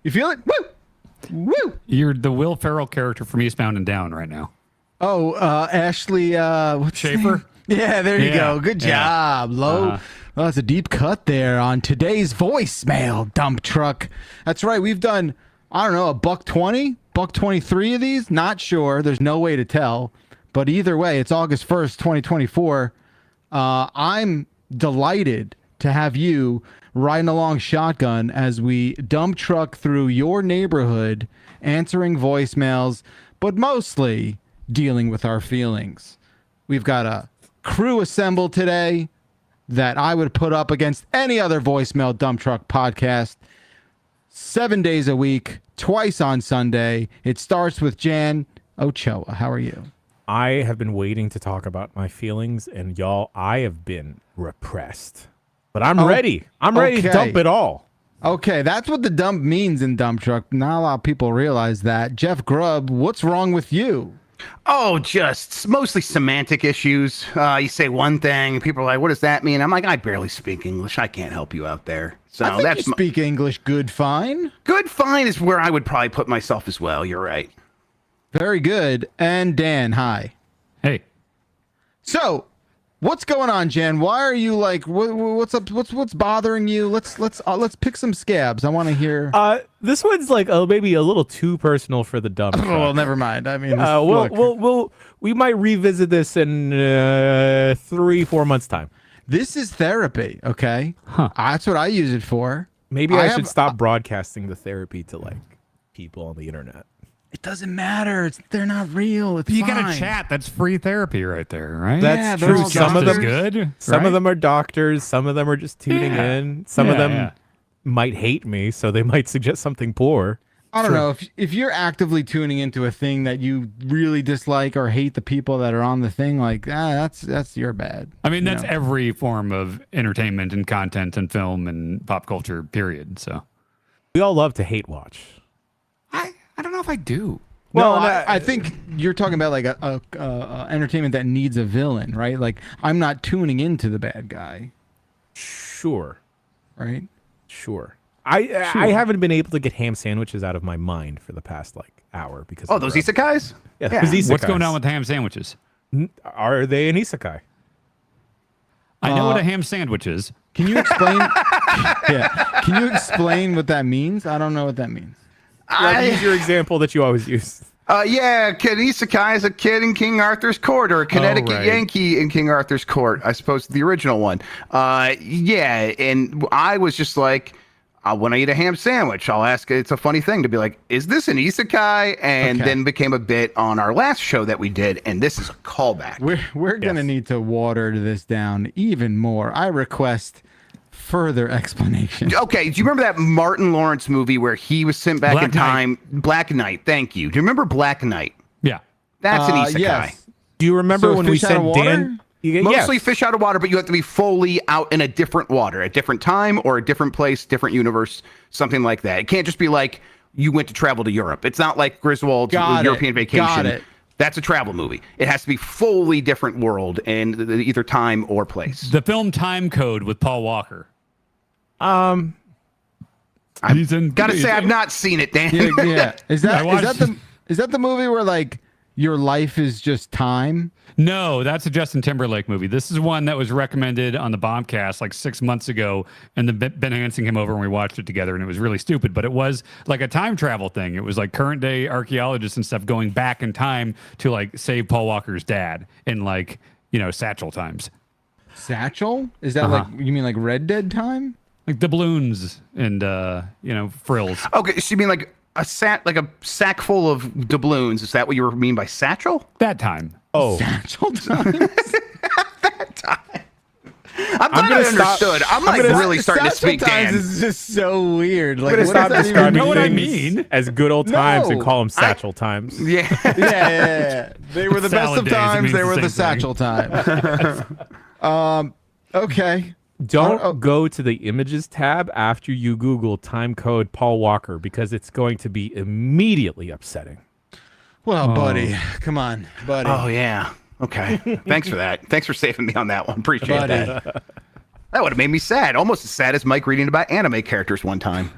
You feel it? Woo! Woo! You're the Will Ferrell character from Eastbound and Down right now. Oh, Ashley, what's Schaefer? Yeah, there you go. Good job. Low. Oh, that's a deep cut there on today's voicemail dump truck. That's right. We've done, I don't know, $1.20, $1.23 of these. Not sure. There's no way to tell. But either way, it's August 1st, 2024. I'm delighted to have you riding along shotgun as we dump truck through your neighborhood, answering voicemails, but mostly dealing with our feelings. We've got a crew assembled today that I would put up against any other voicemail dump truck podcast. 7 days a week, twice on Sunday. It starts with Jan Ochoa. How are you? I have been waiting to talk about my feelings, and y'all, I have been repressed. But I'm ready. I'm ready to dump it all. Okay, that's what the dump means in dump truck. Not a lot of people realize that. Jeff Grubb, what's wrong with you? Oh, just mostly semantic issues. You say one thing, and people are like, what does that mean? I'm like, I barely speak English. I can't help you out there. So I think that's you speak English good fine. Good fine is where I would probably put myself as well. You're right. Very good. And Dan, hi. Hey. So, what's going on, Jan? Why are you like? What's up? What's bothering you? Let's pick some scabs. I want to hear. This one's like maybe a little too personal for the dump. Oh, well, never mind. I mean, we might revisit this in 3-4 months' time. This is therapy, okay? Huh. That's what I use it for. Maybe I should stop broadcasting the therapy to like people on the internet. It doesn't matter. They're not real. It's You fine. got to chat. That's free therapy right there, right? That's they're true. all Some of them good. Some of them are doctors. Some of them are just tuning in. Some of them might hate me, so they might suggest something poor. I don't know if you're actively tuning into a thing that you really dislike or hate the people that are on the thing. Like that's your bad. I mean, that's every form of entertainment and content and film and pop culture. Period. So we all love to hate watch. I don't know if I do. Well, I think you're talking about like a entertainment that needs a villain, right? Like I'm not tuning into the bad guy. Sure. Right? Sure. I haven't been able to get ham sandwiches out of my mind for the past like hour because those isekais? Yeah, those isekais. What's going on with ham sandwiches? Are they an isekai? I know what a ham sandwich is. Can you explain? Can you explain what that means? I don't know what that means. Use your example that you always use. Kid isekai is a kid in King Arthur's court, or a Connecticut Yankee in King Arthur's court. I suppose the original one. And I was just like, when I eat a ham sandwich, I'll ask. It's a funny thing to be like, is this an isekai? And then became a bit on our last show that we did, and this is a callback. We're gonna need to water this down even more. I request further explanation. Okay, do you remember that Martin Lawrence movie where he was sent back in time? Black Knight. Thank you. Do you remember Black Knight? Yeah. That's an isekai. Yes. Do you remember when we said Dan? Mostly fish out of water, but you have to be fully out in a different water, a different time, or a different place, different universe, something like that. It can't just be like you went to travel to Europe. It's not like Griswold's European Vacation. Got it. That's a travel movie. It has to be fully different world and either time or place. The film Time Code with Paul Walker. I've got to say, I've not seen it, Dan. Yeah. Is that the movie where like your life is just time? No, that's a Justin Timberlake movie. This is one that was recommended on the Bombcast like 6 months ago, and then Ben Hansing came over and we watched it together, and it was really stupid, but it was like a time travel thing. It was like current day archaeologists and stuff going back in time to like save Paul Walker's dad in like, Satchel times. Satchel? Is that like, you mean like Red Dead time? Like doubloons and, frills. Okay, so you mean like a sack full of doubloons? Is that what you mean by satchel? That time. Oh, Satchel time? That time. I'm glad I understood. I'm like really starting to speak, Dan. Sometimes it's just so weird. Like, I'm gonna stop describing know what I things mean? as good old times and No. call them satchel times. Yeah. yeah. They were the best Salad of days, it times. means They the were the same satchel times. Okay. Don't go to the images tab after you Google time code Paul Walker because it's going to be immediately upsetting. Well, buddy, come on, buddy. Oh yeah. Okay. Thanks for that. Thanks for saving me on that one. Appreciate Buddy. that. That would have made me sad. Almost as sad as Mike reading about anime characters one time.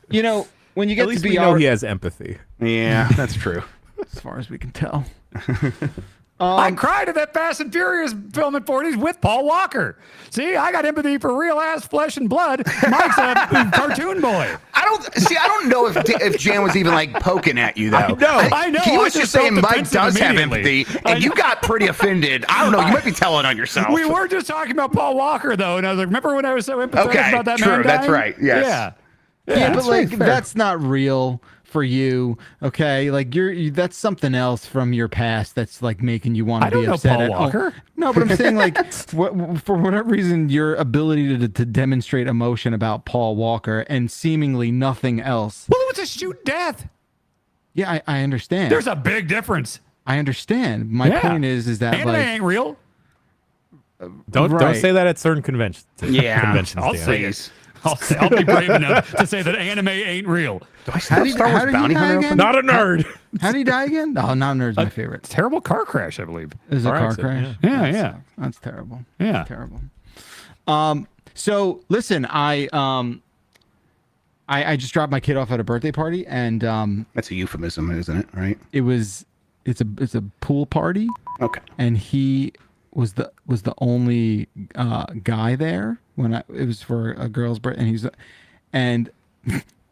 You know, when you get At least to we be know he has empathy. Yeah, that's true. as far as we can tell. I cried at that Fast and Furious film at 40s with Paul Walker. See, I got empathy for real ass flesh and blood. Mike's a cartoon boy. I don't know if Jan was even like poking at you though. I know. He was I just just saying felt Mike does defensive have immediately. empathy, and you got pretty offended. I don't know. You might be telling on yourself. We were just talking about Paul Walker, though, and I was like, remember when I was so empathetic Okay, about that true, man that's dying? right, yes. Yeah. Yeah, but like fair. that's not real for you, okay? Like that's something else from your past that's like making you want I to don't be know upset. Paul at Walker. No, but I'm saying like for whatever reason, your ability to demonstrate emotion about Paul Walker and seemingly nothing else. Well, it was a shoot death. Yeah, I understand. There's a big difference. I understand. My point is that anime like ain't real. Don't Right. say that at certain conventions. Yeah, conventions. I'll Dan. say it. I'll be brave enough to say that anime ain't real. Do I still have Star how Wars did he Bounty die Hunter again? open? Not a nerd. How did he die again? Oh, not Nerd's my favorite. Terrible car crash, I believe. Is a Car car accident, crash? Yeah. That's terrible. Yeah. That's terrible. So listen, I just dropped my kid off at a birthday party, and That's a euphemism, isn't it? Right? it's a pool party, Okay. and he was the only guy there when it was for a girl's birthday, and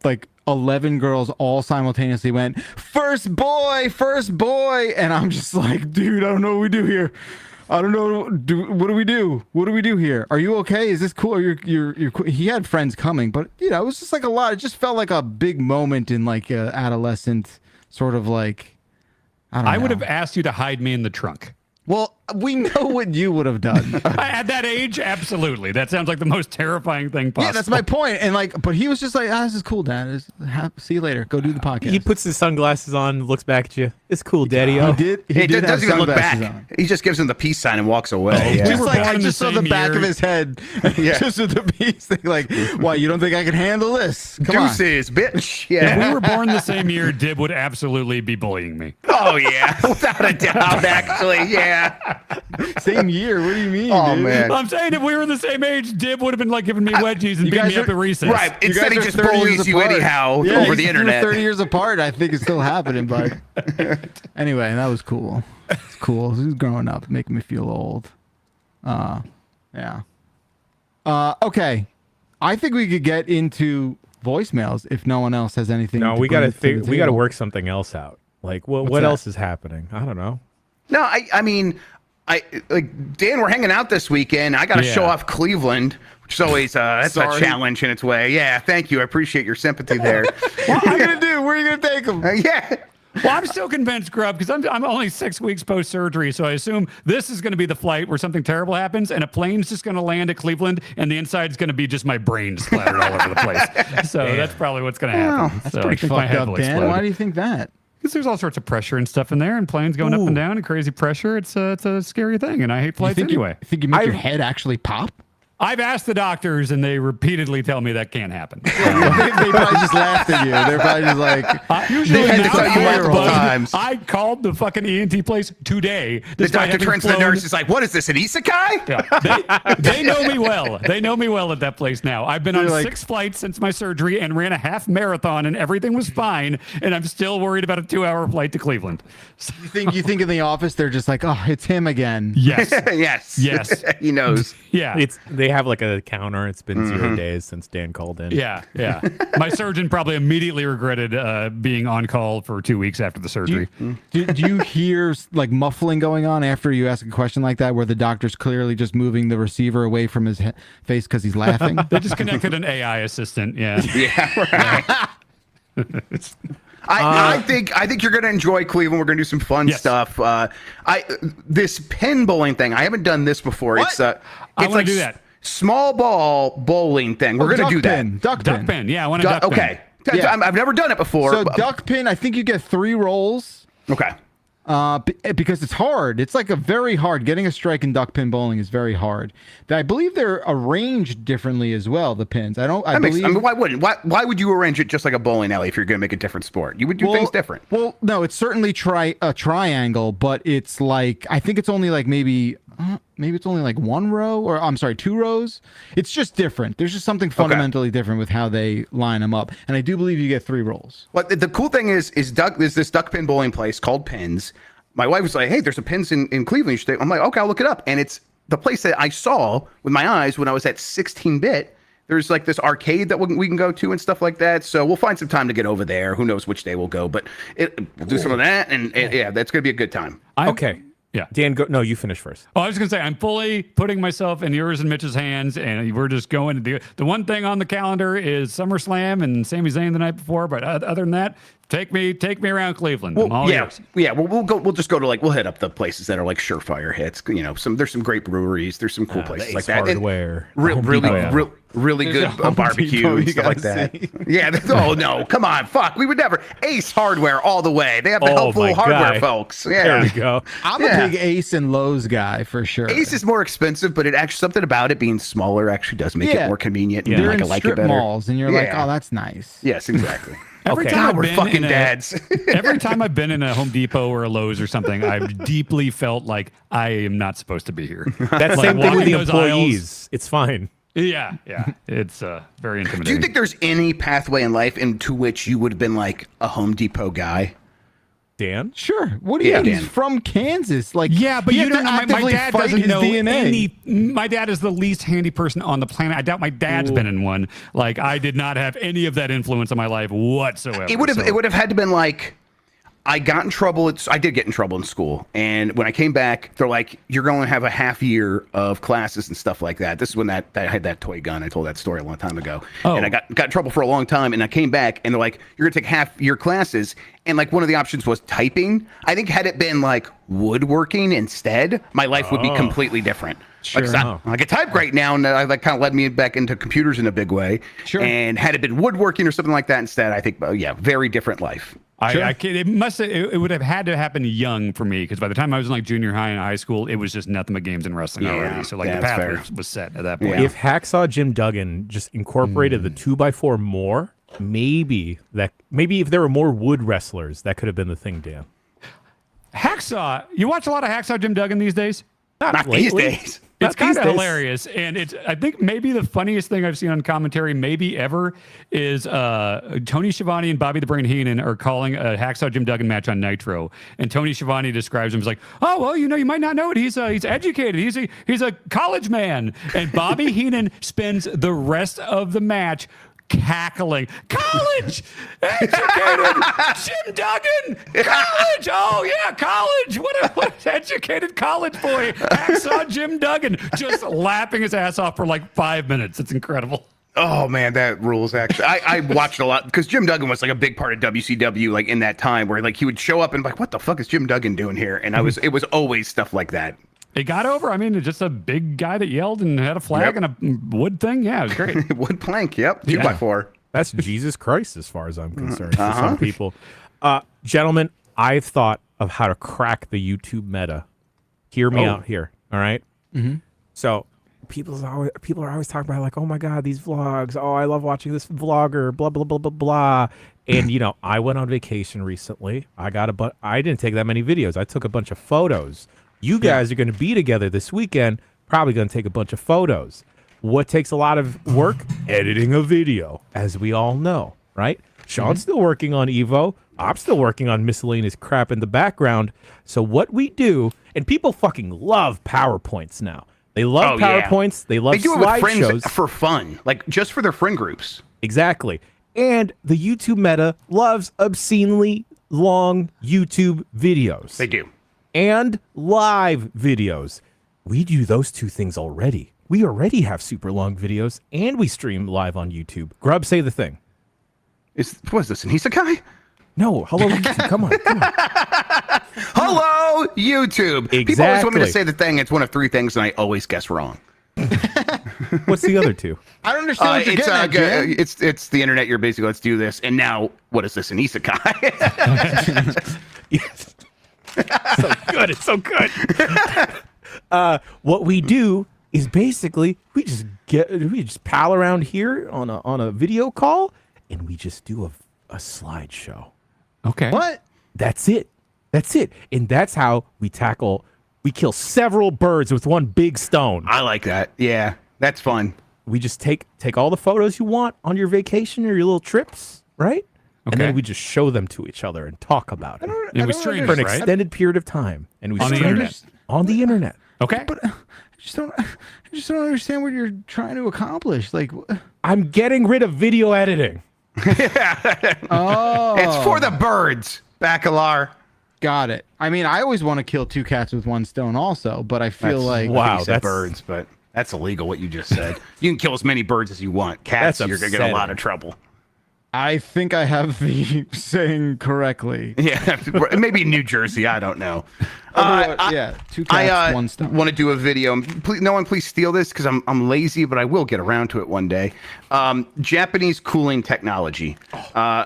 like 11 girls all simultaneously went first boy, and I'm just like, dude, I don't know what we do here. I don't know. What do we do? What do we do here? Are you okay? Is this cool? Or you're cool? He had friends coming, but it was just like a lot. It just felt like a big moment in like a adolescent sort of like, I don't know. I would have asked you to hide me in the trunk. Well, we know what you would have done. At that age, absolutely. That sounds like the most terrifying thing possible. Yeah, that's my point. And like, but he was just like, this is cool, Dad. See you later. Go do the podcast. He puts his sunglasses on, looks back at you. It's cool, Daddy. He did. He He did have doesn't even look sunglasses back. on. He just gives him the peace sign and walks away. We Just were like born I in the just saw the same back year. of his head, just with the piece thing. Like, why you don't think I can handle this? Come on. Deuces, bitch. If Yeah. we were born the same year, Dib would absolutely be bullying me. Oh yeah, without a doubt. Actually, yeah. Same year. What do you mean? Oh dude? man. I'm saying if we were the same age, Dib would have been like giving me wedgies and you beating guys me up are- at recess. Right. You Instead, guys he are just 30 years bullies you apart. anyhow Yeah, over the you're internet. 30 years apart. I think it's still happening, but anyway, that was cool. It's cool. He's growing up, making me feel old. Yeah. Okay. I think we could get into voicemails if no one else has anything. No, to we bring gotta to the we gotta table. work something else out. Like what that? else is happening? I don't know. No, I mean, like Dan, we're hanging out this weekend. I got to Yeah. show off Cleveland, which is always that's a Sorry. challenge in its way. Yeah, thank you. I appreciate your sympathy there. What are you gonna do? Where are you gonna take him? Yeah. Well, I'm still convinced, Grub, because I'm only 6 weeks post surgery, so I assume this is going to be the flight where something terrible happens, and a plane's just going to land at Cleveland, and the inside's going to be just my brain splattered all over the place. So that's probably what's going to happen. That's so pretty fucked up, Dan. Why do you think that? Because there's all sorts of pressure and stuff in there, and planes going up and down, and crazy pressure. It's a scary thing, and I hate flights anyway. You think you make your head actually pop? I've asked the doctors, and they repeatedly tell me that can't happen. they probably just laughed at you. They're probably just like, Usually had to not tell you multiple but times. I called the fucking ENT place today. The despite doctor having turns to the flown- nurse. Is like, "What is this? An isekai?" Yeah, they know me well. They know me well at that place now. I've been on They're like- 6 flights since my surgery and ran a half marathon, and everything was fine. And I'm still worried about a 2-hour flight to Cleveland. So, you think in the office they're just like, oh, it's him again. yes, Yes. Yes. He knows. yeah. They have like a counter. It's been 0 days since Dan called in. Yeah. My surgeon probably immediately regretted being on call for 2 weeks after the surgery. Do you hear like muffling going on after you ask a question like that, where the doctor's clearly just moving the receiver away from his face because he's laughing? They just connected an AI assistant. Yeah. Yeah. Right. I think you're gonna enjoy Cleveland. We're gonna do some fun stuff. This pin bowling thing. I haven't done this before. What? It's I want to do that. Small ball bowling thing. We're gonna do that. Duck pin. Yeah, I want to duck pin. Okay. Yeah. I've never done it before. So duck pin, I think you get 3 rolls. Okay. Because it's hard. It's like a very hard. Getting a strike in duck pin bowling is very hard. I believe they're arranged differently as well. The pins. I mean, why wouldn't? Why would you arrange it just like a bowling alley if you're going to make a different sport? You would do things different. Well, no, it's certainly a triangle, but it's like I think it's only like maybe it's only like 1 row, or I'm sorry, 2 rows. It's just different. There's just something fundamentally different with how they line them up, and I do believe you get 3 rolls. Well, the cool thing is this duck pin bowling place called Pins. My wife was like, "Hey, there's a Pins in Cleveland." You should take. I'm like, "Okay, I'll look it up." And it's the place that I saw with my eyes when I was at 16-bit. There's like this arcade that we can go to and stuff like that. So we'll find some time to get over there. Who knows which day we'll go, but we'll do some of that, and yeah, that's gonna be a good time. Okay. Yeah. Dan, go. No, you finish first. Oh, I was going to say, I'm fully putting myself in yours and Mitch's hands, and we're just going to the one thing on the calendar is SummerSlam and Sami Zayn the night before. But other than that, take me around Cleveland. I'm all yours. Yeah. We'll just go to we'll hit up the places that are like surefire hits. You know, there's some great breweries. There's some cool places like that. Hardware. Really good barbecue and stuff like that. Yeah. Oh no, come on, fuck. We would never. Ace Hardware all the way. They have the helpful hardware folks. Yeah. There we go. I'm a big Ace and Lowe's guy for sure. Ace is more expensive, but it actually something about it being smaller actually does make it more convenient. Yeah. They're in I like strip it better. malls, and you're like, oh, that's nice. Yes, exactly. Every Okay. time God, I've we're been fucking in dads. Every time I've been in a Home Depot or a Lowe's or something, I've deeply felt like I am not supposed to be here. That's the same thing with the employees. It's fine. Yeah. It's very intimidating. Do you think there's any pathway in life into which you would have been like a Home Depot guy? Dan? Sure. What do you mean? Dan. He's from Kansas. Like, Yeah, but you you don't know. My dad fight doesn't his know DNA. My dad is the least handy person on the planet. I doubt my dad's been in one. Like, I did not have any of that influence on my life whatsoever. It would have had to been like, I got in trouble. I did get in trouble in school. And when I came back, they're like, you're going to have a half year of classes and stuff like that. This is when I had that toy gun. I told that story a long time ago. Oh. And I got in trouble for a long time. And I came back and they're like, you're going to take half year classes. And like one of the options was typing. I think had it been like woodworking instead, my life would be completely different. Sure. Like, I can type great now, and that kind of led me back into computers in a big way. Sure. And had it been woodworking or something like that instead, I think, very different life. It would have had to happen young for me, because by the time I was in like junior high and high school, it was just nothing but games and wrestling already. So like the path was set at that point. If Hacksaw Jim Duggan just incorporated the 2x4 more, maybe if there were more wood wrestlers, that could have been the thing, Dan. Hacksaw, you watch a lot of Hacksaw Jim Duggan these days? Not these days. It's kind of hilarious, and I think maybe the funniest thing I've seen on commentary, maybe ever, is Tony Schiavone and Bobby the Brain Heenan are calling a Hacksaw Jim Duggan match on Nitro, and Tony Schiavone describes him as like, "Oh well, you might not know it. He's educated. He's a college man," and Bobby Heenan spends the rest of the match cackling. College, educated Jim Duggan, college. Oh yeah, college. What an educated college boy. Hacksaw Jim Duggan just laughing his ass off for like 5 minutes. It's incredible. Oh man, that rules. Actually, I watched a lot because Jim Duggan was like a big part of WCW, like in that time where like he would show up and be like, "What the fuck is Jim Duggan doing here?" And it was always stuff like that. It got over. I mean, it's just a big guy that yelled and had a flag and a wood thing. Yeah, it was great. Wood plank. Yep. 2x4. That's Jesus Christ, as far as I'm concerned, for some people. Gentlemen, I've thought of how to crack the YouTube meta. Hear me out here. All right. Mm-hmm. So people are always talking about like, oh my God, these vlogs. Oh, I love watching this vlogger. Blah blah blah blah blah. And I went on vacation recently. I didn't take that many videos. I took a bunch of photos. You guys are going to be together this weekend, probably going to take a bunch of photos. What takes a lot of work? Editing a video, as we all know, right? Sean's still working on Evo. I'm still working on miscellaneous crap in the background. So what we do, and people fucking love PowerPoints now. They love PowerPoints. They love They do it with friends slideshows. for fun, like just for their friend groups. Exactly. And the YouTube meta loves obscenely long YouTube videos. They do. And live videos. We do those two things already. We already have super long videos, and we stream live on YouTube. Grub, say the thing. What is this, an isekai? No, hello, YouTube. Come on. Hello, YouTube. People always want me to say the thing. It's one of 3 things, and I always guess wrong. What's the other 2? I don't understand what you're getting at, Jen. It's the internet. You're basically, let's do this. And now, what is this, an isekai? Yes. So good. It's so good. What we do is basically we just pal around here on a video call, and we just do a slideshow. Okay. What? That's it. And that's how we kill several birds with one big stone. I like that. Yeah, that's fun. We just take all the photos you want on your vacation or your little trips, right? And Okay. then we just show them to each other and talk about it And we stream for it, an right? extended period of time. And we On the stream internet. it on the internet. Okay. But I just don't understand what you're trying to accomplish. Like, I'm getting rid of video editing. oh, It's for the birds, Bacalar. got it. I mean, I always want to kill 2 cats with 1 stone, also, but I feel like wow. You said that's- birds, but that's illegal. What you just said. You can kill as many birds as you want. Cats, That's you're gonna get a lot upsetting. of trouble. I think I have the saying correctly. Yeah, maybe New Jersey. I don't know. Yeah, 2 cats, 1 stone. want to do a video. Please, no one, please steal this because I'm lazy, but I will get around to it one day. Japanese cooling technology. I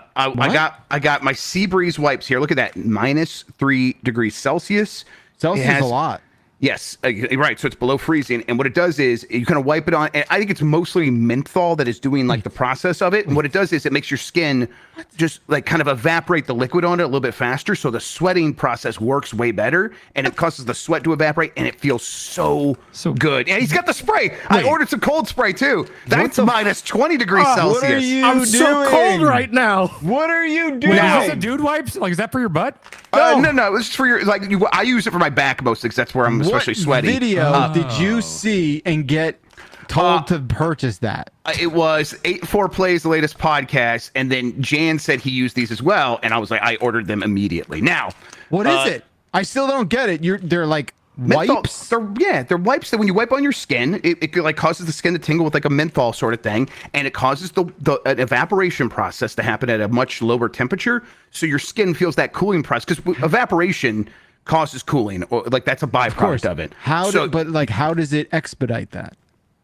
got my Seabreeze wipes here. Look at that, -3 degrees Celsius. Celsius It has- a lot. Yes, right. So it's below freezing, and what it does is you kind of wipe it on. And I think it's mostly menthol that is doing like the process of it. And what it does is it makes your skin just like kind of evaporate the liquid on it a little bit faster, so the sweating process works way better, and it causes the sweat to evaporate, and it feels so good. And he's got the spray. I ordered some cold spray too. That's -20 degrees Celsius. What are you I'm doing? so cold right now. What are you doing? Wait, is this a dude wipes? Like, is that for your butt? No, it's for your like. I use it for my back mostly because that's where I'm especially sweaty. What video did you see and get told to purchase that? It was 84 Plays, the latest podcast, and then Jan said he used these as well, and I was like, I ordered them immediately. Now, What is it? I still don't get it. They're like menthol- wipes. They're wipes that when you wipe on your skin, it like causes the skin to tingle with like a menthol sort of thing, and it causes the an evaporation process to happen at a much lower temperature, so your skin feels that cooling process because evaporation causes cooling, or like that's a byproduct of it. How does it expedite that?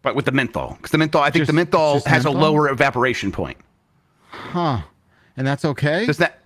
But with the menthol, because the menthol, I think the menthol just has menthol? a lower evaporation point. Huh? And that's okay? Does that?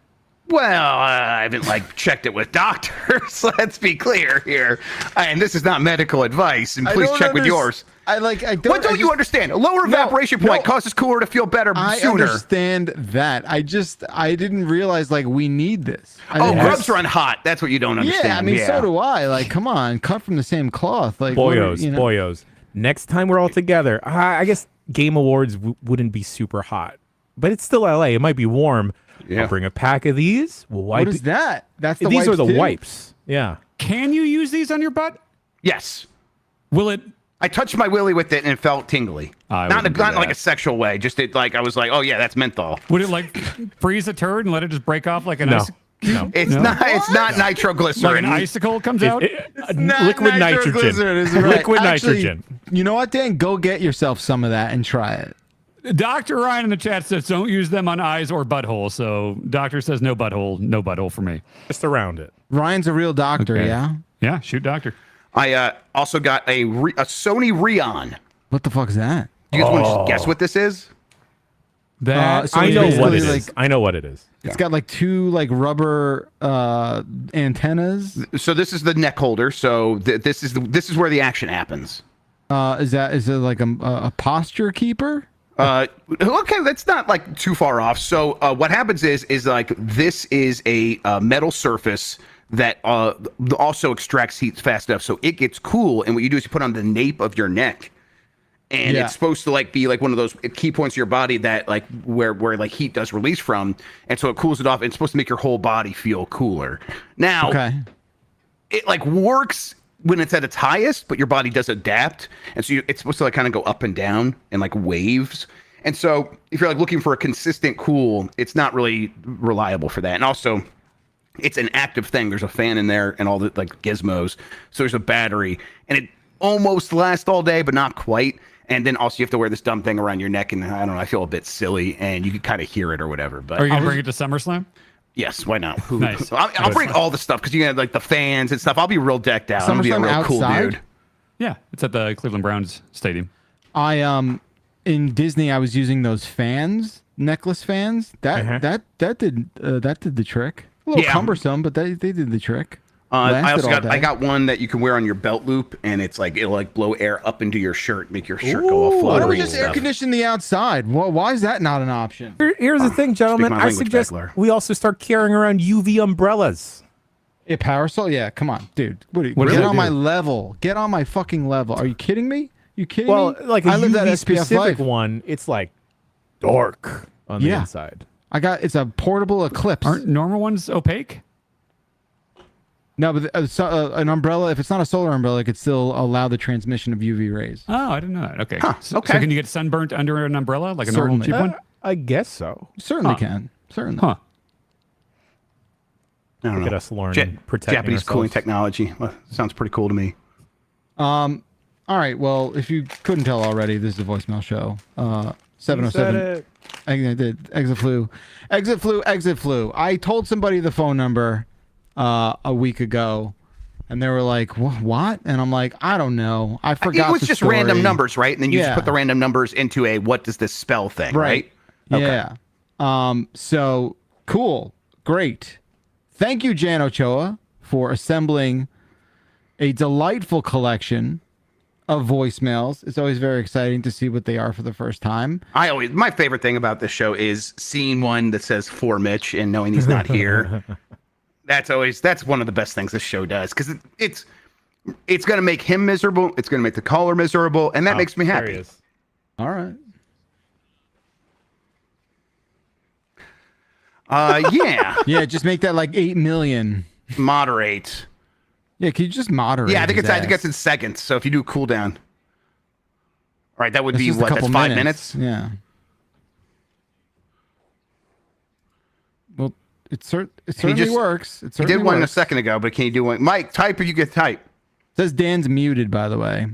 Well, I haven't like checked it with doctors. Let's be clear here, and this is not medical advice. And please check with yours. I don't. What don't you understand? A lower evaporation point causes cooler to feel better I sooner. understand that. I didn't realize like we need this. Grubs run hot. That's what you don't understand. Yeah, I mean, so do I. Like, come on, cut from the same cloth. Like, Boyos. Next time we're all together, I guess Game Awards wouldn't be super hot, but it's still LA. It might be warm. Yeah. I'll bring a pack of these. We'll wipe. What is that? That's the These wipes are the too? wipes. Yeah. Can you use these on your butt? Yes. Will it? I touched my willy with it and it felt tingly. I Not wouldn't do in like that. a sexual way. Just I was like, oh yeah, that's menthol. Would it like freeze a turd and let it just break off like an No. ice? No. It's not. It's not Like nitroglycerin. an icicle comes out? Liquid nitrogen. Is right. Liquid Actually, nitrogen. You know what, Dan? Go get yourself some of that and try it. Dr. Ryan in the chat says don't use them on eyes or butthole. So doctor says no butthole for me. Just around it. Ryan's a real doctor, Okay. yeah? Yeah, shoot doctor. I also got a Sony Rion. What the fuck is that? You guys want to just guess what this is? That so I it's know what basically it is. like- I know what it is. It's got like 2 like rubber antennas. So this is the neck holder. So this is where the action happens. Is it like a posture keeper? Okay, that's not like too far off. So what happens is like this is a metal surface that also extracts heat fast enough, so it gets cool. And what you do is you put on the nape of your neck, and it's supposed to like be like one of those key points of your body that like where like heat does release from, and so it cools it off. And it's supposed to make your whole body feel cooler. Now, it like works when it's at its highest, but your body does adapt, and so it's supposed to like kind of go up and down in like waves. And so if you're like looking for a consistent cool, it's not really reliable for that. And also, it's an active thing. There's a fan in there and all the like gizmos. So there's a battery, and it almost lasts all day, but not quite. And then also you have to wear this dumb thing around your neck, and I don't know, I feel a bit silly, and you can kind of hear it or whatever. But Are you gonna bring it to SummerSlam? Yes, why not? Nice. I'll bring all the stuff because you got like the fans and stuff. I'll be real decked out. I'm gonna be a real cool outside? dude. Yeah, it's at the Cleveland Browns stadium. In Disney, I was using those fans, necklace fans. That did the trick. A little cumbersome, but they did the trick. I got one that you can wear on your belt loop, and it's like it'll like blow air up into your shirt, make your shirt go all floaty. Why don't we just air condition the outside? Well, why is that not an option? Here's the thing, gentlemen. I suggest we also start carrying around UV umbrellas. A power saw? Yeah, come on, dude. Get on my level. Get on my fucking level. Are you kidding me? You kidding me? Well, like a UV specific one, it's like dark on the inside. It's a portable Eclipse. Aren't normal ones opaque? No, but an umbrella, if it's not a solar umbrella, it could still allow the transmission of UV rays. Oh, I didn't know that. Okay. Huh, So can you get sunburnt under an umbrella like a normal cheap one? I guess so. Certainly can. Certainly. Huh. I don't know. Look at us learning, protecting Japanese ourselves. cooling technology. Well, sounds pretty cool to me. All right. Well, if you couldn't tell already, this is a voicemail show. 707. I did. Exit flu. I told somebody the phone number a week ago, and they were like, "What?" And I'm like, "I don't know. I forgot." It was just random numbers, right? And then you just put the random numbers into a "what does this spell" thing, right? Okay. Yeah. So cool. Great. Thank you, Jan Ochoa, for assembling a delightful collection of voicemails. It's always very exciting to see what they are for the first time. My favorite thing about this show is seeing one that says "for Mitch" and knowing he's not here. That's one of the best things this show does, because it's going to make him miserable. It's going to make the caller miserable, and that makes me happy. There he is. All right. Yeah. Yeah, just make that like 8 million. Moderate. Yeah, can you just moderate? Yeah, I think his it's in seconds. So if you do a cooldown, all right, that would be just a what? That's couple 5 minutes. Yeah. Well, it certainly works. It He certainly did one a works. second ago, but can you do one? Mike, type or you get type. Says Dan's muted, by the way.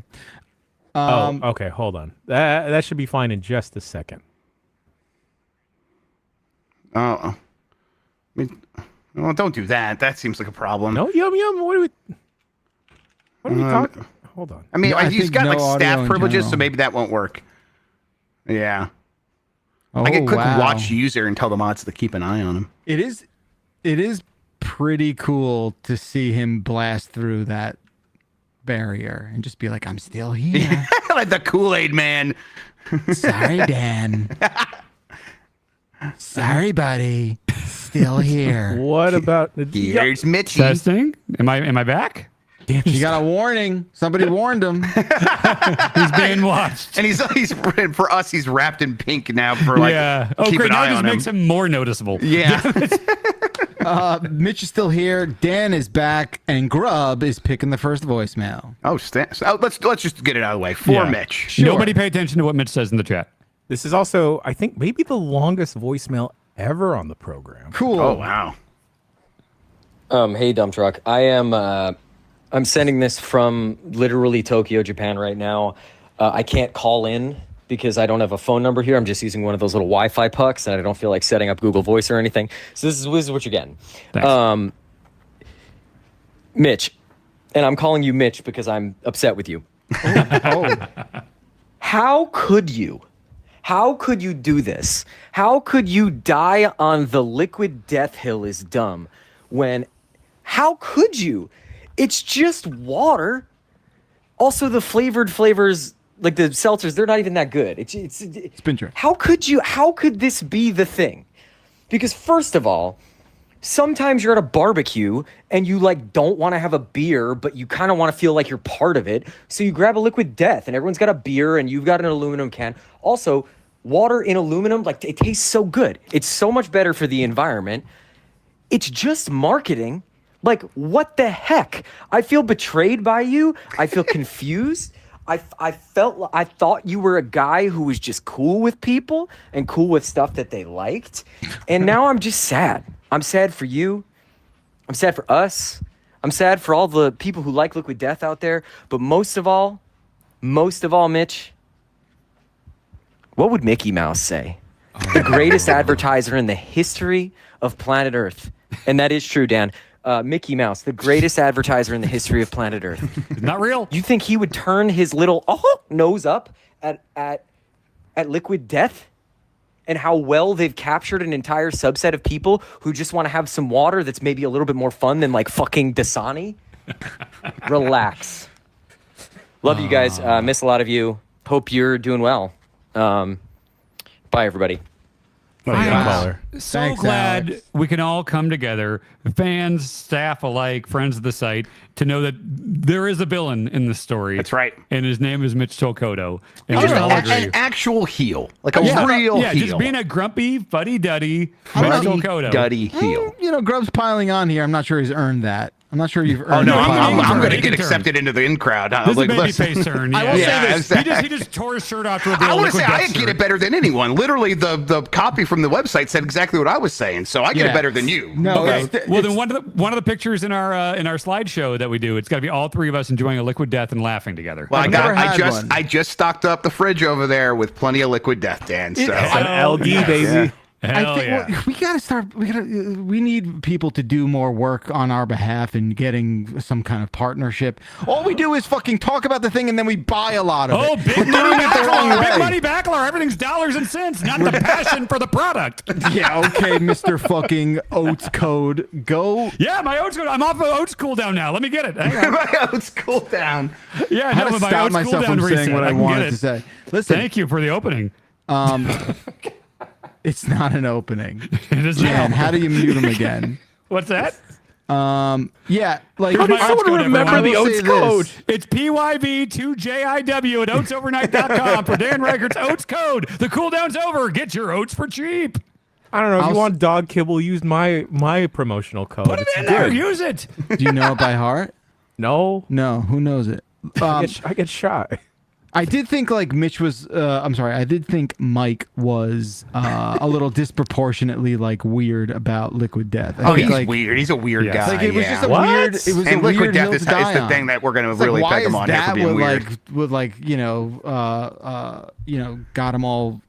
Okay, hold on. That should be fine in just a second. Oh, I mean, well, don't do that. That seems like a problem. No, yum. What are we talking? Hold on. I mean, No, I he's think got no like audio staff in privileges, so general. maybe that won't work. Yeah. Oh, I can click wow. watch user and tell the mods to keep an eye on him. It is pretty cool to see him blast through that barrier and just be like, "I'm still here." Like the Kool-Aid man. Sorry, Dan. Sorry, buddy. Still here. What about Here's Mitchy. Testing. Am I back? You got a warning. Somebody warned him. He's being watched. And he's for us, he's wrapped in pink now for like Oh, keep great. an Now eye it just on him. makes him more noticeable. Yeah. Mitch is still here. Dan is back, and Grub is picking the first voicemail. Let's just get it out of the way. For Yeah. Mitch. Sure. Nobody pay attention to what Mitch says in the chat. This is also, I think, maybe the longest voicemail ever on the program. Cool. Oh wow. Hey, dump truck. I'm sending this from literally Tokyo, Japan right now. I can't call in because I don't have a phone number here. I'm just using one of those little Wi-Fi pucks, and I don't feel like setting up Google Voice or anything. So this is what you're getting. Thanks. Mitch, and I'm calling you Mitch because I'm upset with you. Oh. How could you? How could you do this? How could you die on the liquid death hill is dumb when, how could you? It's just water. Also, the flavors, like the seltzers, they're not even that good. It's been true. How could this be the thing? Because first of all, sometimes you're at a barbecue and you like don't want to have a beer, but you kind of want to feel like you're part of it. So you grab a liquid death and everyone's got a beer and you've got an aluminum can. Also, water in aluminum, like it tastes so good. It's so much better for the environment. It's just marketing. Like, what the heck? I feel betrayed by you. I feel confused. I thought you were a guy who was just cool with people and cool with stuff that they liked. And now I'm just sad. I'm sad for you. I'm sad for us. I'm sad for all the people who like Liquid Death out there. But most of all, Mitch, what would Mickey Mouse say? The greatest advertiser in the history of planet Earth. And that is true, Dan. Mickey Mouse, the greatest advertiser in the history of planet Earth. Not real. You think he would turn his little nose up at Liquid Death? And how well they've captured an entire subset of people who just want to have some water that's maybe a little bit more fun than like fucking Dasani? Relax. Love you guys. Miss a lot of you. Hope you're doing well. Bye, everybody. I'm so Thanks, glad Alex. we can all come together, fans, staff alike, friends of the site, to know that there is a villain in this story. That's right. And his name is Mitch Tolkoto. And Just we all agree. an actual heel, like a Yeah, real yeah, heel. just being a grumpy, fuddy-duddy Mitch Tolkoto. Duddy heel. You know, Grubb's piling on here. I'm not sure he's earned that. I'm not sure you've earned Oh no, the piling I'm on. going to He get can turn. accepted into the in crowd. This is a listen. babyface turn. I will Yeah. say this. He just tore his shirt off to I reveal want to say Liquid I Death get shirt. it better than anyone. Literally, the copy from the website said exactly what I was saying, so I get Yeah. it better than you. No, Okay. it's- Well, it's- then one of the pictures in our slideshow that we do, it's got to be all three of us enjoying a liquid death and laughing together. Well, I've never had one. I just stocked up the fridge over there with plenty of liquid death, Dan. So An LD, baby. Yeah. Hell I think yeah. we gotta start. We need people to do more work on our behalf and getting some kind of partnership. All we do is fucking talk about the thing and then we buy a lot of Oh, it. big We're money doing it the wrong backlog! way. Big money backlog! Everything's dollars and cents, not the passion for the product. Yeah, okay, Mr. fucking Oats Code, go. Yeah, my oats. I'm off of oats cooldown now. Let me get it. Hang on. My oats cool down. Yeah, I had no, to my stop oats myself cooldown from saying reset. what I can get wanted it. to say. Listen, Thank you for the opening. it's not an opening. It is Jan, now. how do you mute him again? What's that? Yeah, like How does I someone will remember say the Oats this. code? It's PYV2JIW at oatsovernight.com for Dan Reichert's oats code. The cooldown's over. Get your oats for cheap. I don't know. If I'll you want dog kibble, use my promotional code. Put it It's in there. good. Use it. Do you know it by heart? No, No, who knows it? I get shy. I did think like Mitch was. I'm sorry. I did think Mike was a little disproportionately like weird about Liquid Death. I Oh, think, he's like, weird. He's a weird Yes. guy. Like it was yeah. just a What? weird. It was and a liquid weird death hill is to die the on. thing that we're going to It's like, really why peg him is on here for that being weird. would like got him all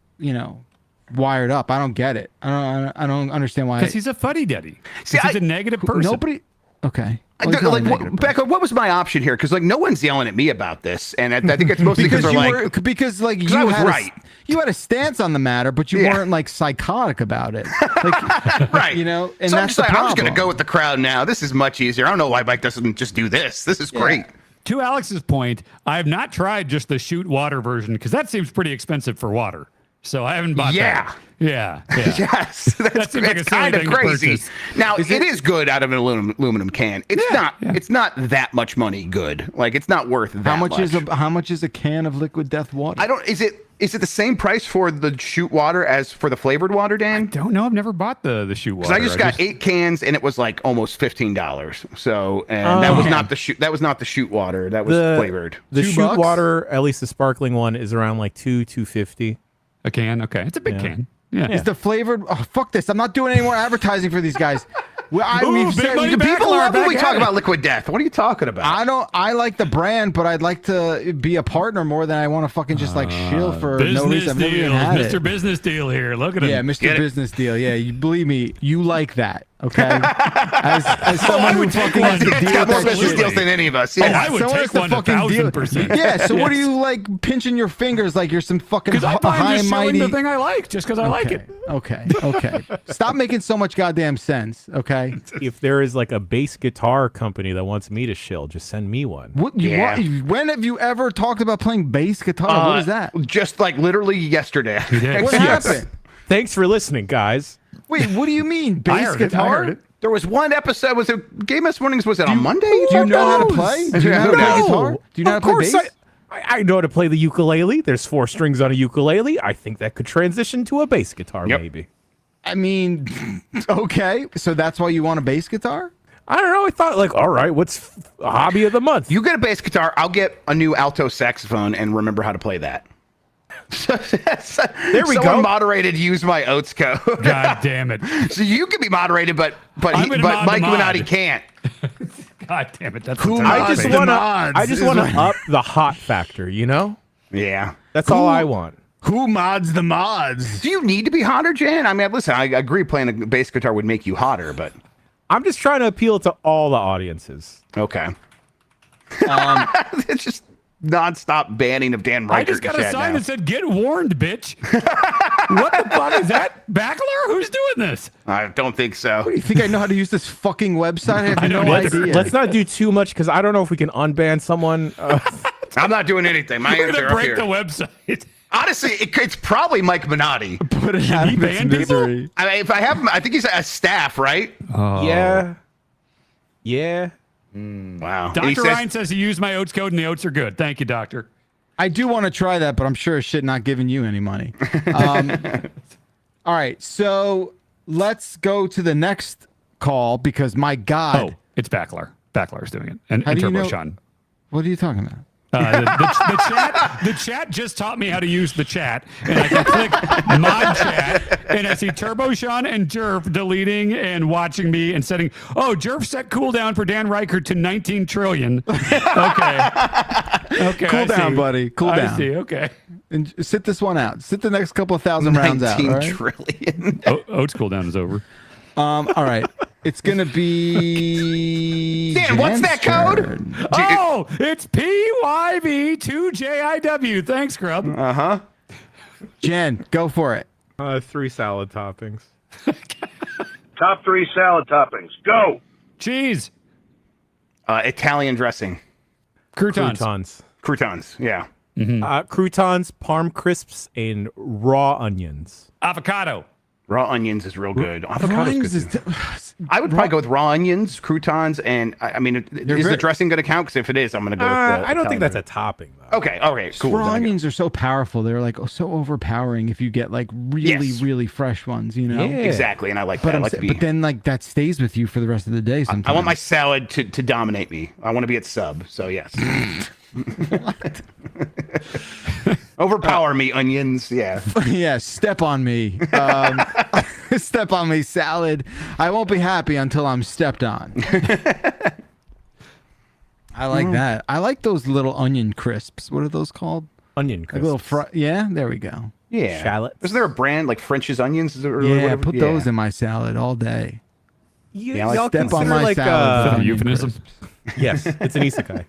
wired up. I don't get it. I don't understand why. Because he's a fuddy-duddy. See, He's a negative person. Nobody. Okay. Well, he's not a Like, negative person. Becca, what was my option here? Because like no one's yelling at me about this, and I think it's mostly because they're you like, were, because like I you was had right. you had a stance on the matter, but you Yeah. weren't like psychotic about it. Like, right, you know, and so I'm that's just the like, I'm just problem. going to go with the crowd now. This is much easier. I don't know why Mike doesn't just do this. This is great. To Alex's point, I have not tried just the shoot water version because that seems pretty expensive for water. So I haven't bought Yeah. that. Yeah. Yeah. Yes, that's, seems like a silly kind of thing to crazy. purchase. Now it is good out of an aluminum can. It's not. It's not that much money good. Like it's not worth that how much is a can of Liquid Death water? I don't. Is it the same price for the shoot water as for the flavored water, Dan? Don't know. I've never bought the shoot water. Because I just got 8 cans and it was like almost $15. So and that was not the shoot. That was not the shoot water. That was flavored. The $2? shoot water, at least the sparkling one, is around like $2.50. a can. Okay. It's a big can. Yeah. Is the flavored? Oh, fuck this! I'm not doing any more advertising for these guys. Well, Ooh, we've big said money the back People are love when we back talk at it. about liquid death. What are you talking about? I don't. I like the brand, but I'd like to be a partner more than I want to fucking just like shill for no Business reason. I've never even deal. had Mr. it. Business deal here. Look at him. Yeah, Mr. Get it? Business Deal. Yeah, you believe me, you like that, okay? As someone who would take fucking one. has to It's deal got with more that business shit. deals than any of us. Oh, Yeah. I would Someone take has to one fucking deal- 1,000%. Yeah, so what are Yes. you like pinching your fingers like you're some fucking Because high I'm and just showing mighty? the thing I like just because I like Okay, it. okay. Stop making so much goddamn sense, okay? If there is like a bass guitar company that wants me to shill, just send me one. Yeah. When have you ever talked about playing bass guitar? What is that? Just like literally yesterday. did. What Yes. happened? Thanks for listening, guys. Wait, what do you mean I bass heard it. I guitar? heard it. There was one episode. Was it Game S Mornings? Was it on Monday? Do you know how to knows? play? Do you know how Who to play knows? guitar? Do you know how Of to play course bass? I know how to play the ukulele. There's 4 strings on a ukulele. I think that could transition to a bass guitar, Yep. maybe. I mean, okay. So that's why you want a bass guitar? I don't know. I thought, like, all right, what's a hobby of the month? You get a bass guitar. I'll get a new alto saxophone and remember how to play that. There we Someone go. moderated use my oats code. God damn it. So you can be moderated, but I'm gonna mod Mike the mod. Minati can't. God damn it. That's Who what's mods I on just my the want face. to. mods I just is want what- to up the hot factor. You know, Yeah. that's all I want. Who mods the mods? Do you need to be hotter, Jan? I mean, listen, I agree playing a bass guitar would make you hotter, but I'm just trying to appeal to all the audiences. okay. It's just nonstop banning of Dan Reichert. I just got a sign now. that said, "Get warned, bitch." What the fuck is that? Backler? Who's doing this? I don't think so. You think I know how to use this fucking website? I have no idea. Let's not do too much because I don't know if we can unban someone. I'm not doing anything. My We're hands gonna are up break here. the website. Honestly, it's probably Mike Minotti. Put it out he of its ban people? misery. I mean, if I have him, I think he's a staff, right? Yeah. Yeah. Wow. Dr. He says- Ryan says he used my oats code and the oats are good. Thank you, doctor. I do want to try that, but I'm sure as shit not giving you any money. All right, so let's go to the next call because my God, Oh, it's Backler. Backler's doing it. And How do you Turbo know- Sean. what are you talking about? The chat just taught me how to use the chat, and I can click mod chat, and I see Turbo Sean and Jerv deleting and watching me and setting. Oh, Jerv set cooldown for Dan Reichert to 19 trillion. Okay, Cool I down, see. buddy. Cool I down. see. Okay. And sit this one out. Sit the next couple of thousand rounds out. 19 All right? trillion. Oats cooldown is over. All right. It's gonna be Dan, what's that code? turn. Oh, it's PYV2JIW. Thanks, Grub. Jen, go for it. 3 salad toppings. Top 3 salad toppings. Go. Cheese. Italian dressing. Croutons. Croutons. Yeah. Croutons, parm crisps, and raw onions. Avocado. Raw onions is real good. Avocado's Rhymes good. is I would probably go with raw onions, croutons, and I mean, is very- the dressing going to count? Because if it is, I'm going to go with the I don't think Italian that's a dressing. topping, though. Okay, cool. raw Then I go- onions are so powerful. They're like so overpowering if you get like really, Yes. really fresh ones, you know? Yeah. Exactly, and I like But, that. I I'm like sa- to be, but then like that stays with you for the rest of the day sometimes. I want my salad to dominate me. I want to be at sub, so yes. Overpower me, onions. Yeah. yeah, step on me. Step on me, salad. I won't be happy until I'm stepped on. I like that. I like those little onion crisps. What are those called? Onion Like crisps. little yeah, there we go. Yeah. Shallots. Isn't there a brand like French's onions? Or Yeah, whatever? put those in my salad all day. Yeah, like y'all step on consider my like, salad. Is that a Onion euphemism? yes, it's an isekai.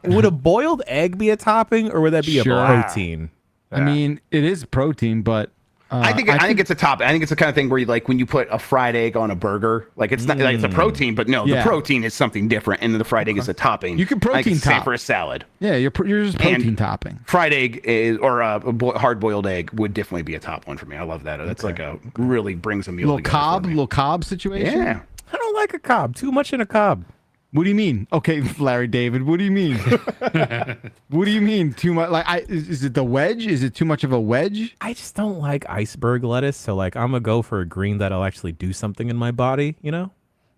Would a boiled egg be a topping, or would that be Sure. a protein? I mean, it is protein, but I think it's a top. I think it's the kind of thing where you like when you put a fried egg on a burger, like it's not like it's a protein, but no, Yeah. the protein is something different, and the fried egg is a topping. You can I think protein it's the same top. for a salad. yeah, you're just protein And- topping. Fried egg is, or a hard boiled egg would definitely be a top one for me. I love that. That's like a really brings a meal together for me. Little cob situation. Yeah. I don't like a cob. Too much in a cob. What do you mean? Okay, Larry David, what do you mean? What do you mean? Too much? Like, is it the wedge? Is it too much of a wedge? I just don't like iceberg lettuce, so like I'm gonna go for a green that'll actually do something in my body. You know,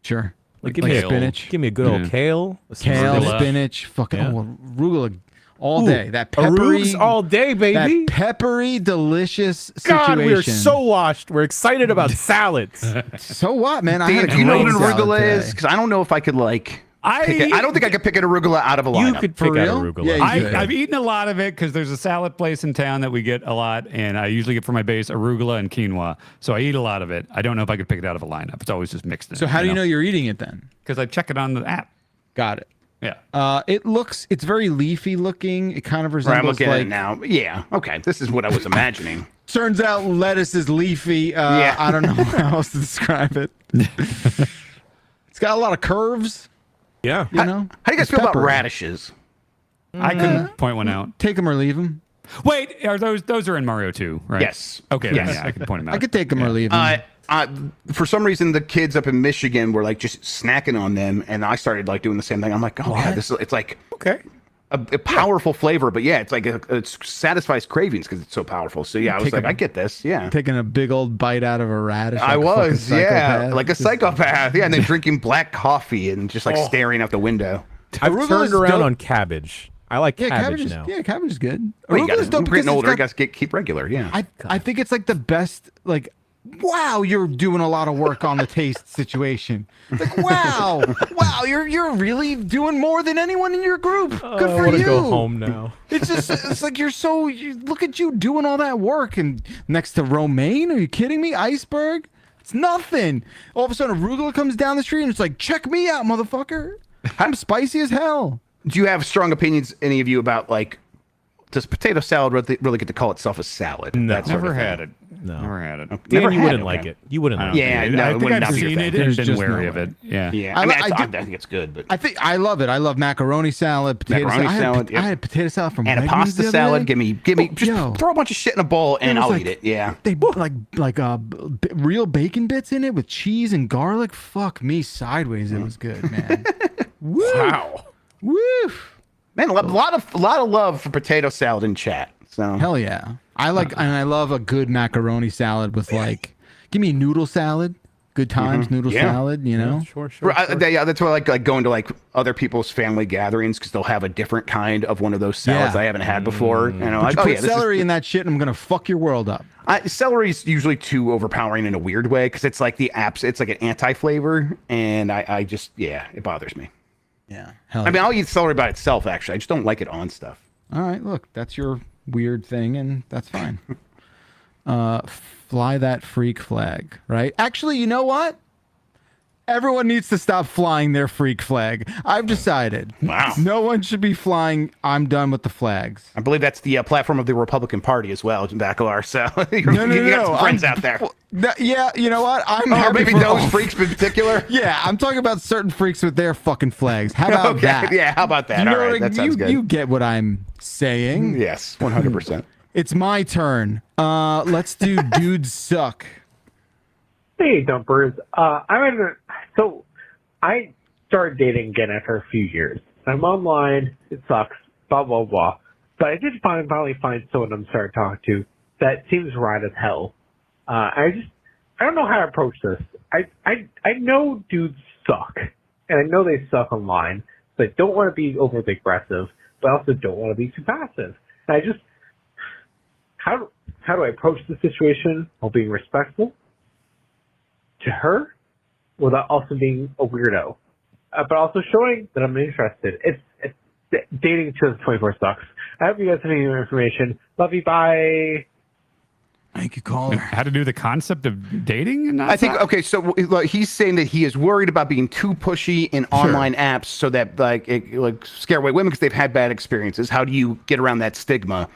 Sure. like Like give me kale. spinach, give me a good old kale, some kale, arugula. spinach, fucking Yeah. arugula all Ooh, day. That peppery, arugula all day, that baby. peppery, delicious situation. God, we're so washed. We're excited about salads. So what, man? I had Dan, a do you know great what an salad arugula is? today. Because I don't know if I could like. I don't think I could pick an arugula out of a lineup. You could For pick out real? arugula. Yeah, you could. I've eaten a lot of it because there's a salad place in town that we get a lot, and I usually get for my base arugula and quinoa. So I eat a lot of it. I don't know if I could pick it out of a lineup. It's always just mixed in. So how do you know you're eating it then? Because I check it on the app. Got it. Yeah. It's very leafy looking. It kind of Right, I'm resembles looking at it like. now. Yeah. Okay. This is what I was imagining. Turns out lettuce is leafy. Yeah. I don't know how else to describe it. It's got a lot of curves. Yeah. You know. How do you guys It's feel about peppery. radishes? I couldn't point one out. Take them or leave them. Wait, are those are in Mario 2, right? Yes. Okay, Yes. then, yeah, I can point them out. I could take them or leave them. For some reason, the kids up in Michigan were like just snacking on them, and I started like doing the same thing. I'm like, oh god, it's like Okay. a powerful flavor, but yeah, it's like it satisfies cravings because it's so powerful. So yeah, I was Take like, a- I get this. Yeah, Taking a big old bite out of a radish. I like a fucking was, yeah, psychopath. like a psychopath. Yeah, and then drinking black coffee and just like staring out the window. I've Arugula's turned around dope. on cabbage. I like Yeah, cabbage is, now. yeah, cabbage is good. Well, you Arugula's got dope getting because older. You it's got- guys keep regular. Yeah, I think it's like the best like wow, you're doing a lot of work on the taste situation. Like, wow, you're really doing more than anyone in your group. Good for I want you. to go home now. It's like look at you doing all that work and next to romaine. Are you kidding me? Iceberg. It's nothing. All of a sudden, arugula comes down the street and it's like, check me out, motherfucker. I'm spicy as hell. Do you have strong opinions, any of you, about like, does potato salad really get to call itself a salad? No. That sort Never of thing? had it. No. Never had it. Dan, Never you had wouldn't it, like okay. it. You wouldn't like Yeah, it. no, I it think would I've not be your seen thing. it There's and been just wary no of way. it. Yeah. Yeah, I I mean, li- I I do- think it's good, but I think I love it. I love macaroni salad, potato Macaroni salad, I had potato salad from and a Wegmans pasta the other salad. day. Give me, Oh, just yo. throw a bunch of shit in a bowl and It was I'll like- eat it. Yeah. They put real bacon bits in it with cheese and garlic. Fuck me sideways. It was good, man. Woo. Wow. Woo. Man, a lot of love for potato salad in chat. So Hell yeah. I love a good macaroni salad with give me noodle salad. Good times noodle Yeah. salad, you know? Sure. that's why I like going to like other people's family gatherings because they'll have a different kind of one of those salads Yeah. I haven't had before. And I'm like, You oh put yeah, this celery in that shit and I'm going to fuck your world up. celery's usually too overpowering in a weird way because it's like it's like an anti-flavor, and I just it bothers me. Yeah. Hell I mean, I'll eat celery by itself. Actually, I just don't like it on stuff. All right, look, that's your weird thing, and that's fine. Fly that freak flag, right? Actually, you know what? Everyone needs to stop flying their freak flag. I've decided. Wow. No one should be flying. I'm done with the flags. I believe that's the platform of the Republican Party as well, Bacalar. So you No. got some friends out there. Yeah, you know what? I'm Or happy maybe for those all- freaks in particular. Yeah, I'm talking about certain freaks with their fucking flags. How about Okay, that? yeah, how about that? You know All right, what I- that sounds good. You get what I'm saying. Yes, 100%. It's my turn. Let's do dudes suck. Hey, dumpers. I started dating again after a few years. I'm online. It sucks. Blah blah blah. But I did finally find someone I'm starting to talk to that seems right as hell. I don't know how to approach this. I know dudes suck, and I know they suck online. But I don't want to be overly aggressive, but I also don't want to be too passive. And how do I approach the situation while being respectful to her without also being a weirdo, but also showing that I'm interested? It's dating 2024 sucks. I hope you guys have any more information. Love you. Bye. Thank you, caller. How to do the concept of dating? And not I think suck? okay. So like, he's saying that he is worried about being too pushy in online apps, so that it scare away women because they've had bad experiences. How do you get around that stigma?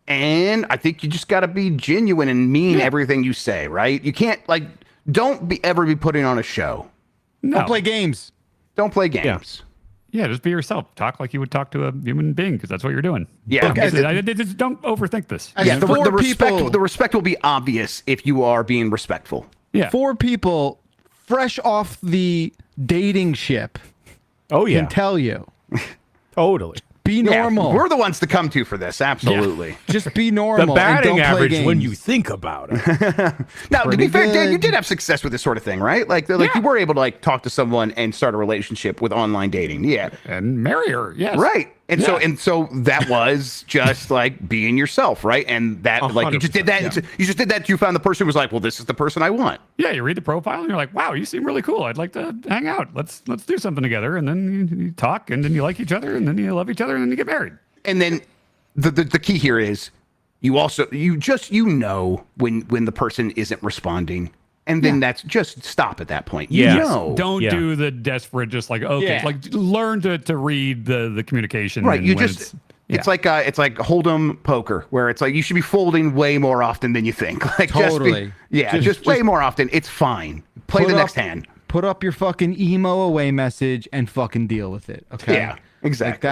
And I think you just got to be genuine and mean everything you say. Right? You can't don't ever be putting on a show. No. Don't play games. Don't play games. Yeah, just be yourself. Talk like you would talk to a human being because that's what you're doing. Yeah. Look, just don't overthink this. As Yeah, four the respect will be obvious if you are being respectful. Yeah. 4 people fresh off the dating ship Oh yeah. can tell you. Totally. Be Yeah, normal. we're the ones to come to for this. Absolutely. Just be The normal. and batting don't play average when games. you think about it. Now, to Pretty be fair, Dan, you good. did have success with this sort of thing, right? You were able to talk to someone and start a relationship with online dating. Yeah. And marry her. Yes. Right. And Yeah. so that was just being yourself, right? And that you just did that. 100%, You just did that. You found the person who was like, well, this is the person I want. Yeah, you read the profile and you're like, wow, you seem really cool. I'd like to hang out. Let's do something together. And then you talk and then you like each other and then you love each other and then you get married. And then the key here is you know when the person isn't responding. And then that's just stop at that point. You Yes. know. Don't Yeah. do the desperate, just okay, Yeah. learn to read the communication. Right, and you when just it's like hold'em poker, where it's like you should be folding way more often than you think. Totally. Just way more often. It's fine. Play the next hand. Put up your fucking emo away message and fucking deal with it. Okay. Yeah, exactly.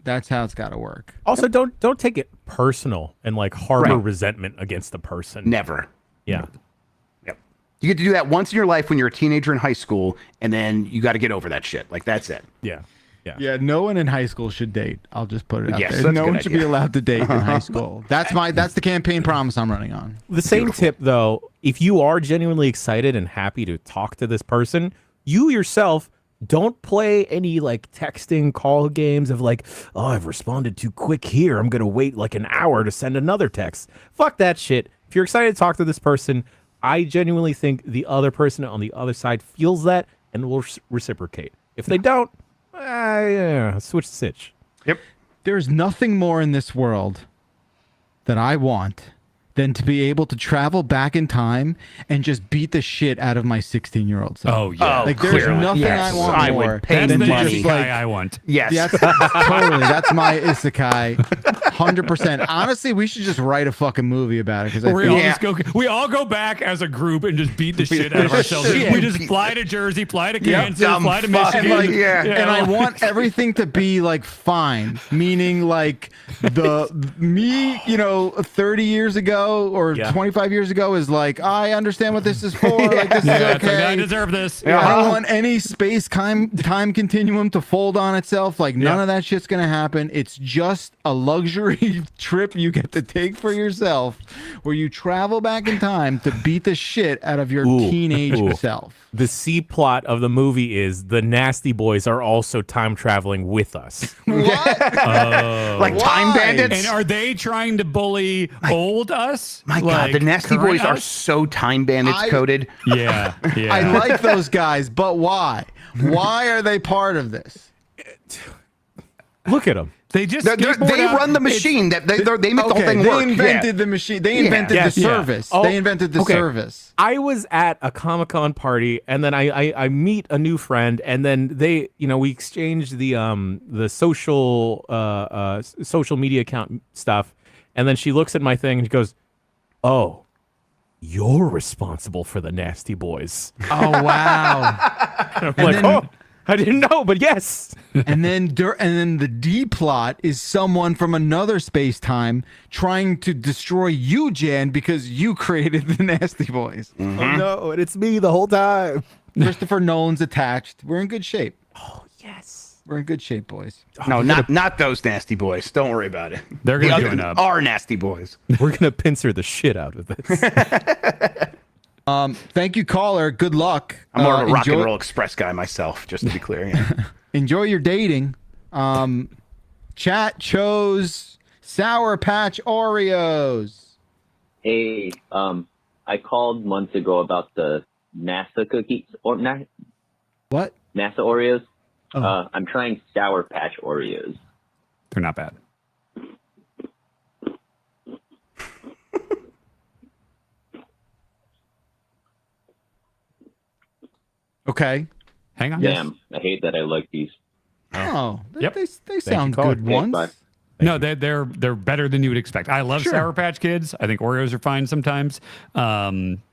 That's how it's got to work. Also, don't take it personal and harbor Right. resentment against the person. Never. Yeah. Yep. You get to do that once in your life when you're a teenager in high school, and then you got to get over that shit. That's it. Yeah. Yeah. Yeah, no one in high school should date. I'll just put it out Yes, there. that's a No good one should be idea. allowed to date in high school. That's the campaign promise I'm running on. The same tip, though, if you are genuinely excited and happy to talk to this person, you yourself don't play any texting call games of oh, I've responded too quick here. I'm going to wait an hour to send another text. Fuck that shit. If you're excited to talk to this person, I genuinely think the other person on the other side feels that and will reciprocate. If they don't, switch the sitch. Yep. There's nothing more in this world that I want than to be able to travel back in time and just beat the shit out of my 16-year-old self. Oh yeah, like there's nothing I want I more would pay than to that's the just isekai like I want. Yes. That's totally. That's my isekai, 100%. Honestly, we should just write a fucking movie about it because We all go back as a group and just beat the shit out of ourselves. Shit. We just fly to Jersey, fly to Kansas, dumb fly to fuck. Michigan. and, like, Yeah. and I want everything to be like fine, meaning like me, 30 years ago or 25 years ago is like, I understand what this is for. Like this is It's like, okay. I deserve this. I don't want any space time continuum to fold on itself. Like none of that shit's gonna happen. It's just a luxury trip you get to take for yourself, where you travel back in time to beat the shit out of your teenage self. The C plot of the movie is the Nasty Boys are also time traveling with us. What? Like time Why? bandits. And are they trying to bully old us? My God, Like the Nasty current Boys are us? so time bandits coded. Yeah, yeah. I like those guys, but why? Why are they part of this? Look at them. They just They skateboard out. run the machine. They make the whole thing they work. invented the machine. They invented Yeah. the Yeah. service. Oh, They invented the okay. service. I was at a Comic-Con party, and then I meet a new friend, and then we exchange the social media account stuff, and then she looks at my thing and she goes, "Oh, you're responsible for the Nasty Boys." Oh wow! And I'm like, then- "Oh, I didn't know, but yes." and then the D plot is someone from another space time trying to destroy you, Jan, because you created the Nasty Boys. Oh no, and it's me the whole time. Christopher Nolan's attached. We're in good shape. Oh yes. We're in good shape, boys. No, not those Nasty Boys. Don't worry about it. They're The gonna other join up. are Nasty Boys. We're gonna pincer the shit out of this. Thank you, caller. Good luck. I'm more of a rock and enjoy- roll express guy myself, just to be clear. Yeah. Enjoy your dating. Chat chose Sour Patch Oreos. Hey, I called months ago about the NASA cookies or What? NASA Oreos. Oh. I'm trying Sour Patch Oreos. They're not bad. Okay. Hang on. Damn, I hate that I like these. Oh, Yep. they sound caller. good Okay, ones. bye. No, they're better than you would expect. I love Sure. Sour Patch Kids. I think Oreos are fine sometimes.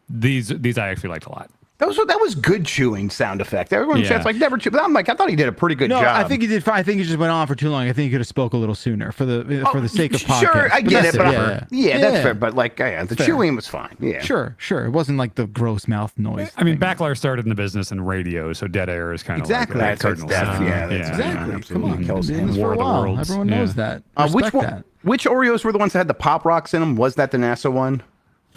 These I actually liked a lot. That was good chewing sound effect. Everyone Yeah. chats like never chew. But I'm like, I thought he did a pretty good No, job. I think he did fine. I think he just went on for too long. I think he could have spoke a little sooner for the sake of podcast. Sure, I get that's it, but yeah. that's fair. But like, the Fair. chewing was fine. Yeah, Sure. It wasn't like the gross mouth noise. I mean, thing. Backlar started in the business in radio, so dead air is kind of Exactly. like That's cardinal death. sin. Yeah, that's Exactly. Come absolutely on. kills Been him. doing this for War a of the while. Worlds. Everyone Yeah. knows that. Which Which Oreos were the ones that had the pop rocks in them? Was that the NASA one?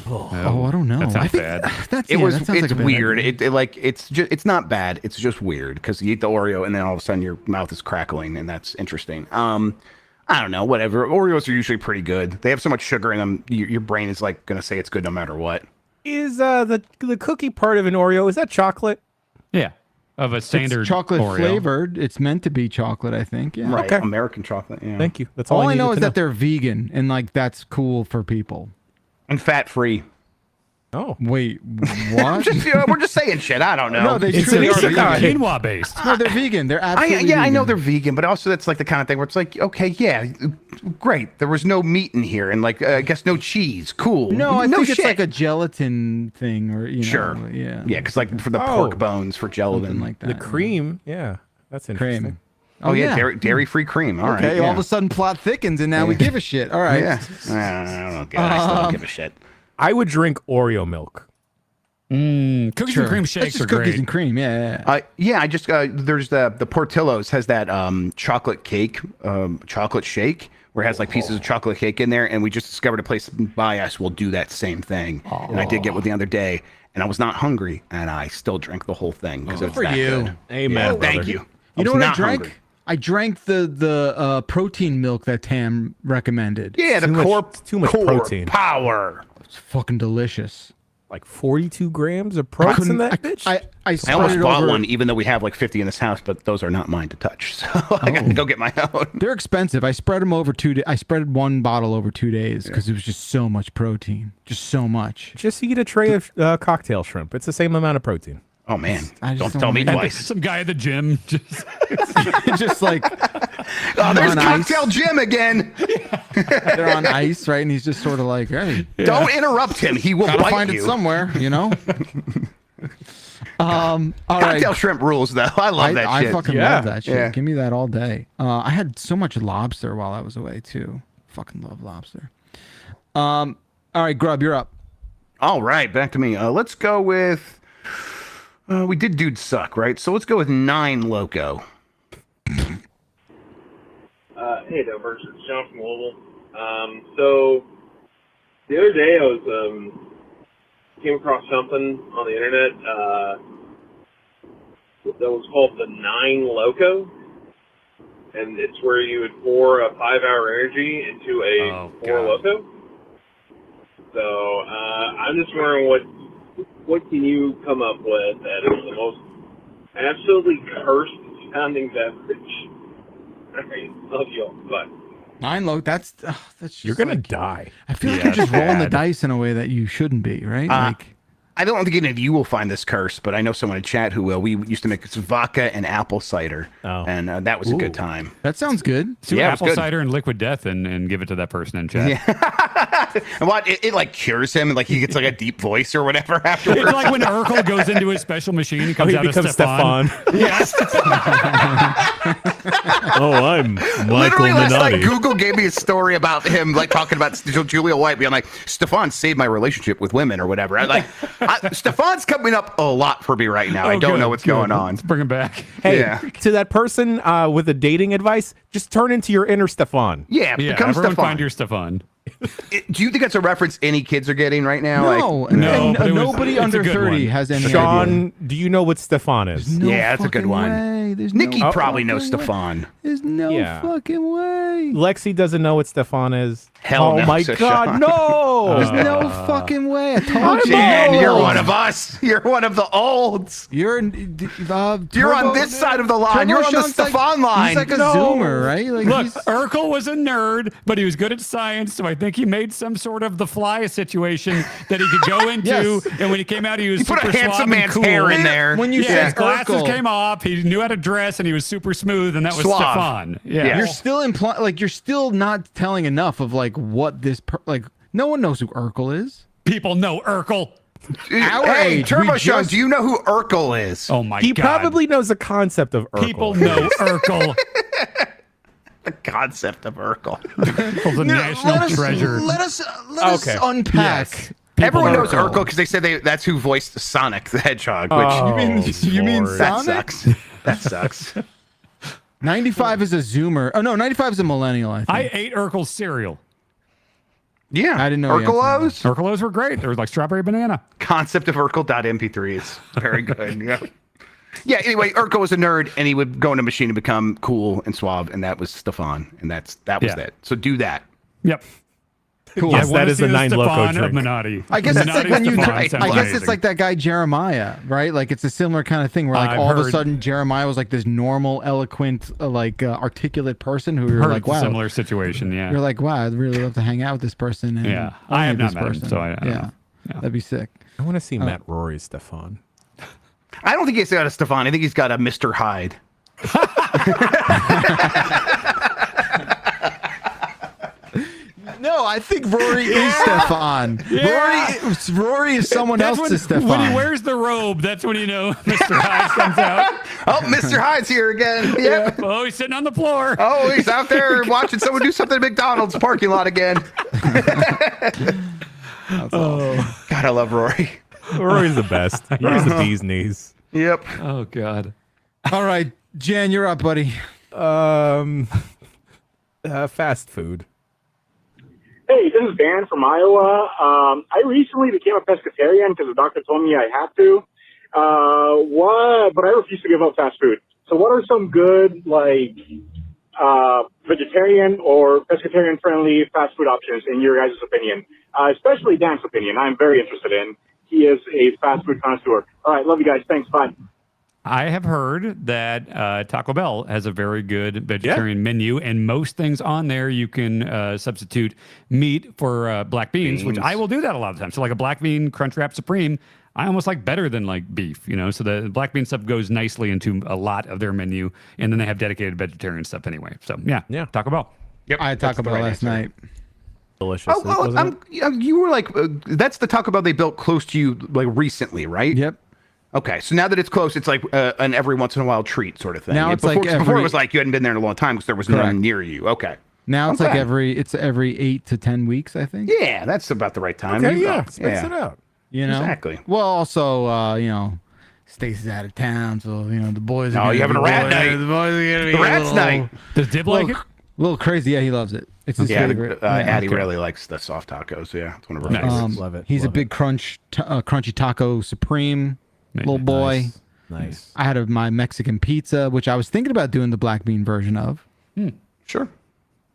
Oh, I don't know. That sounds I think bad. That's, It yeah, was. that sounds It's like a bad weird. idea. It's not bad. It's just weird because you eat the Oreo and then all of a sudden your mouth is crackling and that's interesting. I don't know. Whatever. Oreos are usually pretty good. They have so much sugar in them. Your brain is like gonna say it's good no matter what. Is the cookie part of an Oreo, is that chocolate? Yeah, of a standard It's chocolate Oreo. flavored. It's meant to be chocolate, I think. Yeah. Right. Okay. American chocolate. Yeah. Thank you. That's all, All I know needed is to that they're vegan and like that's cool for people. And fat free. Oh. Wait, what? We're just saying shit. I don't know. No, they It's truly an are isekai. vegan. Quinoa based. No, they're vegan. They're absolutely Yeah, I know vegan. they're vegan, but also that's like the kind of thing where it's like, okay, yeah, great. There was no meat in here, and like, I guess no cheese. Cool. No, I think shit. it's like a gelatin thing, or Sure. yeah, Yeah, because like for the Oh. pork bones for something gelatin. like that. The cream, yeah. That's interesting. cream. Oh yeah, dairy free cream. All right. Okay, yeah. all of a sudden plot thickens, and now we give a shit. All right. Yeah. I still don't give a shit. I would drink Oreo milk. Cookies Sure. and cream That's shakes just are cookies great. and cream. Yeah. Yeah, I just there's the Portillo's has that chocolate cake, chocolate shake where it has like pieces of chocolate cake in there, and we just discovered a place by us will do that same thing. And I did get one the other day, and I was not hungry, and I still drank the whole thing because it's for that you. good. Amen. Thank brother. you. You know was what I not drank? hungry. I drank the protein milk that Tam recommended. Yeah, the Too much- core too much core protein. power. It's fucking delicious. like 42 grams of protein in that bitch. I I spread almost it bought over. one, even though we have like 50 in this house, but those are not mine to touch. So I got to go get my own. They're expensive. I spread them over 2 days. I spread one bottle over 2 days because it was just so much protein. Just so much. Just you get a tray of cocktail shrimp. It's the same amount of protein. Oh, man. I just Don't tell me don't twice. Some guy at the gym. Just, just like Oh, there's on ice. Cocktail Jim again. they're on ice, right? And he's just sort of like, hey, Don't interrupt him. He will gotta bite find you. it somewhere, you know? All right. Cocktail shrimp rules, though. I love that I shit. fucking Yeah. love that shit. Yeah. Give me that all day. I had so much lobster while I was away too. Fucking love lobster. All right, Grub, you're up. All right, back to me. Let's go with. We did Dude Suck, right? So let's go with 9 Loco. Hey, Dumpers. It's John from Louisville. So the other day I was came across something on the internet that was called the 9 Loco, and it's where you would pour a 5-hour energy into a 4 Loco. So I'm just wondering what can you come up with that is the most absolutely cursed sounding beverage? All right, love you all. Bye. 9 Loco. That's just You're gonna like, die. I feel like Yeah, you're just rolling the bad. dice in a way that you shouldn't be, right? Like I don't think any of you will find this curse, but I know someone in chat who will. We used to make vodka and apple cider, and that was a good time. that sounds good. do Yeah, it was apple good. cider and liquid death and give it to that person in chat. And what it like cures him, and like he gets like a deep voice or whatever afterwards. It's like when Urkel goes into his special machine, he comes He out as becomes Stefan. Yes. I'm Michael Literally last night, Minotti. Google gave me a story about him, like talking about Julia White, being like, "Stefan saved my relationship with women" or whatever. Stefan's coming up a lot for me right now. I don't know what's going on. Let's bring him back. Hey, Yeah. to that person with the dating advice, just turn into your inner Stefan. Yeah, Yeah, become everyone Stefan. find your Stefan. Do you think that's a reference any kids are getting right now? No, No, but it was- nobody it's a under good 30 one. has any idea. Sean, do you know what Stefan is? No Yeah, that's a good fucking one. way. There's Nikki no probably fucking knows way. Stefan. There's no Yeah. fucking way. Lexi doesn't know what Stefan is. Hell oh no, my says God, Sean. no! There's no fucking way. I told you. Jan, No. you're one of us. You're one of the olds. You're You're on this side of the line. You're on the Stefan line. He's like a No. zoomer, right? Like Look, he's, Urkel was a nerd, but he was good at science, so I think he made some sort of the fly situation that he could go into. Yes. And when he came out, he was You put super a handsome suave and man's cool. hair in there. when you Yeah, said his glasses Urkel, came off. He knew how to dress, and he was super smooth, and that was Suave. Stefan. Yeah. Yeah. you're still implying, like you're still not telling enough of like what this, like no one knows who Urkel is. People know Urkel. Our Hey, age, Turbo we Sean, just- do you know who Urkel is? Oh my He God. probably knows the concept of Urkel. People know Urkel. The concept of Urkel. Urkel's a national let us, treasure. Let us unpack. Yes. Everyone know knows Urkel because they said that's who voiced Sonic the Hedgehog, which Oh, you mean Lord. that Sonic? sucks. That sucks. 95 is a zoomer. Oh no, 95 is a millennial. I think. I ate Urkel's cereal. Yeah, I didn't know he had Urkelos. Urkelos were great. They were like strawberry banana. Concept of Urkel.mp3 is very good. Yeah. Yeah. Anyway, Urkel was a nerd, and he would go in a machine and become cool and suave, and that was Stefan, and that was Yeah. it. So do that. Yep. Cool. Yes, I wanna that is see the 9 Loco Stefan of drink. Minotti. I guess it's like when you. Stefan I sounds guess it's amazing. like that guy Jeremiah, right? Like it's a similar kind of thing where like I've all of a heard- sudden Jeremiah was like this normal, eloquent, articulate person who you're Heard like, a wow. similar situation. Yeah. You're like, wow, I'd really love to hang out with this person. And Yeah. only I have this not met him, so I don't know. Yeah. That'd be sick. I want to see Matt Rory's Stefan. I don't think he's got a Stefan. I think he's got a Mr. Hyde. No, I think Rory is Stefan. Rory is someone That's else's when Stefan. he wears the robe, that's when you know Mr. Hyde comes out. Oh, Mr. Hyde's here again. Yep. Oh, he's sitting on the floor. Oh, he's out there watching someone do something at McDonald's parking lot again. God, I love Rory. Rory's the best. He's the bee's knees. Yep. Oh, God. All right, Jan, you're up, buddy. Fast food. Hey, this is Dan from Iowa. I recently became a pescatarian because the doctor told me I had to. But I refuse to give up fast food. So what are some good, like, vegetarian or pescatarian-friendly fast food options in your guys' opinion? Especially Dan's opinion. I'm very interested in he is a fast food connoisseur. All right, love you guys. Thanks. Bye. I have heard that Taco Bell has a very good vegetarian menu, and most things on there you can substitute meat for black beans, which I will do that a lot of times. So like a black bean Crunchwrap Supreme, I almost like better than like beef, you know. So the black bean stuff goes nicely into a lot of their menu, and then they have dedicated vegetarian stuff anyway. So yeah, Taco Bell. Yep, I had Taco Bell last night. Delicious. You were like, that's the Taco Bell they built close to you like recently, right? Yep. Okay, so now that it's close, it's like an every once in a while treat sort of thing. Now it's before it was like you hadn't been there in a long time because there was none near you. Okay. Now it's like every 8 to 10 weeks, I think. Yeah, that's about the right time. Okay, space it out. You know, exactly. Well, also, you know, Stacy's out of town, so you know the boys. Oh, you having a rat night? The boys are gonna be rat's night. Does Dib like it? A little crazy. Yeah, he loves it. It's his favorite. Addie really likes the soft tacos. Yeah, it's one of her favorites. Love it. He's a big crunchy taco supreme little boy. Nice. I had my Mexican pizza, which I was thinking about doing the black bean version of. Sure.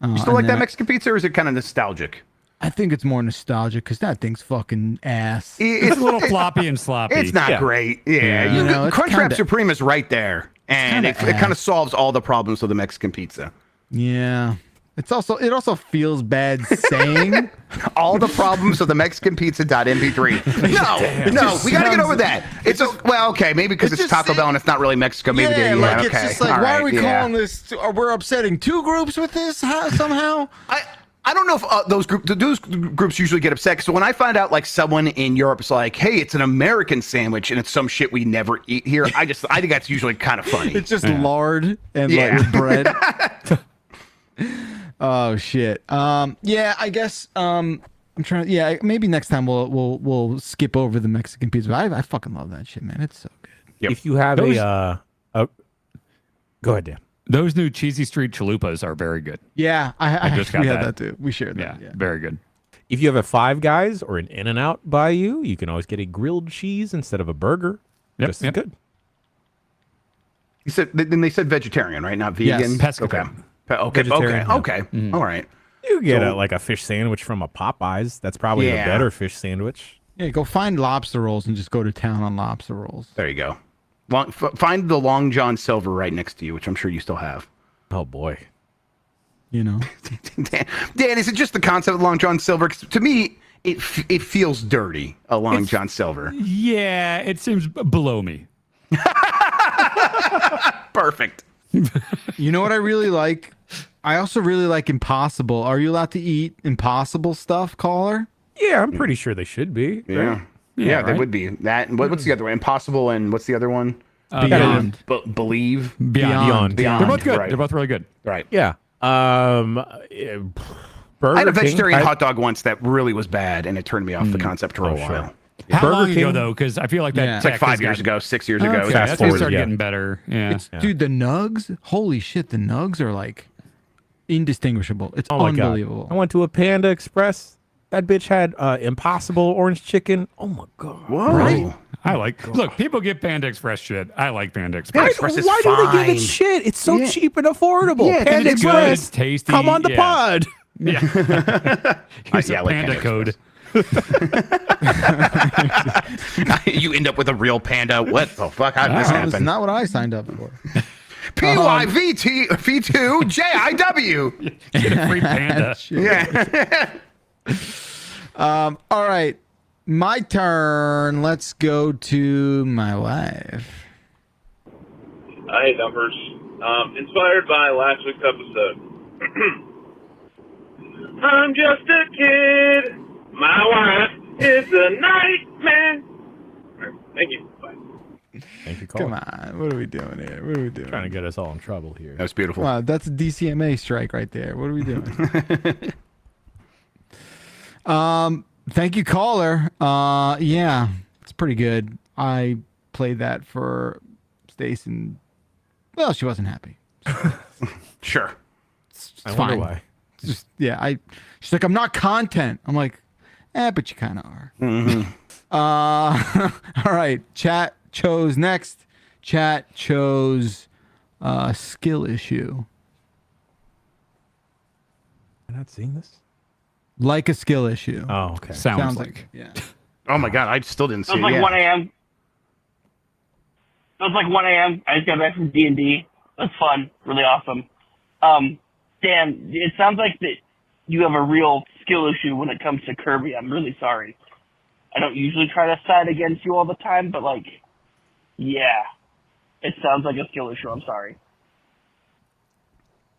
You still like that Mexican pizza, or is it kind of nostalgic? I think it's more nostalgic because that thing's fucking ass. It's a little floppy and sloppy. It's not great. Yeah, You know, it's Crunchwrap kinda- Supreme is right there, and it kind of solves all the problems of the Mexican pizza. Yeah. It also feels bad saying all the problems of the Mexican pizza.mp3. No, we got to get over that. Okay, maybe because it's Taco Bell and it's not really Mexico. Maybe it's just like, why are we calling this? We're upsetting two groups with this somehow. I don't know if those groups usually get upset. So when I find out like someone in Europe is like, "Hey, it's an American sandwich and it's some shit we never eat here," I think that's usually kind of funny. It's just lard and like bread. Oh shit. Yeah, I guess I'm trying. Yeah, maybe next time we'll skip over the Mexican pizza. I fucking love that shit, man. It's so good. Yep. If you have go ahead, Dan. Those new Cheesy Street chalupas are very good. Yeah, I just got we had that too. We shared that. Yeah, very good. If you have a Five Guys or an In-N-Out by you can always get a grilled cheese instead of a burger. Just as good. You said then they said vegetarian, right? Not vegan. Yes, pescatarian. Okay. Mm-hmm. All right. You get like a fish sandwich from a Popeyes. That's probably a better fish sandwich. Yeah, go find lobster rolls and just go to town on lobster rolls. There you go. Find the Long John Silver right next to you, which I'm sure you still have. Oh boy. You know, Dan, is it just the concept of Long John Silver? 'Cause to me, it feels dirty. A Long John Silver. Yeah, it seems below me. Perfect. You know what I really like? I also really like Impossible. Are you allowed to eat Impossible stuff, caller? Yeah, I'm pretty sure they should be. Yeah. Right? Yeah, they would be. That and what's the other one? Impossible and what's the other one? Beyond. Believe. Beyond. They're both good. Right. They're both really good. Right. Yeah. I had a vegetarian King, hot dog once that really was bad, and it turned me off the concept for a while. Sure. How long ago though? Because I feel like that It's like 5 years ago, 6 years ago. Okay, Fast that's when it forward, started yeah. getting better. Yeah. Dude, the nugs, holy shit, the nugs are like indistinguishable. It's Oh my unbelievable. God. I went to a Panda Express. That bitch had Impossible orange chicken. Oh my God. Whoa. Right? I like. Look, people get Panda Express shit. I like Panda Panda Express. Express is Why do they give fine. it shit? It's so cheap and affordable. Yeah, Panda it's good, Express. it's tasty, Come on the yeah. pod. Yeah. Here's yeah, I a like Panda Panda code. You end up with a real panda. What the fuck? How did this That was happen? not what I signed up for. PYVT-V2-JIW. Get a free panda. Yeah. All right. My turn. Let's go to my wife. Hey, Dumpers. Inspired by last week's episode. I'm just a kid. My wife is a nightmare. All right, thank you. Bye. Thank you, Cole. Come on. What are we doing here? What are we doing? Trying to get us all in trouble here. That was beautiful. Wow, that's a DCMA strike right there. What are we doing? Thank you, caller. Yeah, it's pretty good. I played that for Stace, and well, she wasn't happy. Sure. It's I fine. wonder why. It's just she's like, I'm not content. I'm like, but you kind of are. Mm-hmm. All right. Chat chose next. Chat chose skill issue. Am I not seeing this? Like a skill issue. Oh, okay. Sounds like. Yeah. Oh my god, I still didn't see It was like 1 a.m. It was like 1 a.m. I just got back from D&D. It was fun, really awesome. Dan, it sounds like that you have a real skill issue when it comes to Kirby. I'm really sorry. I don't usually try to side against you all the time, but like, yeah, it sounds like a skill issue. I'm sorry.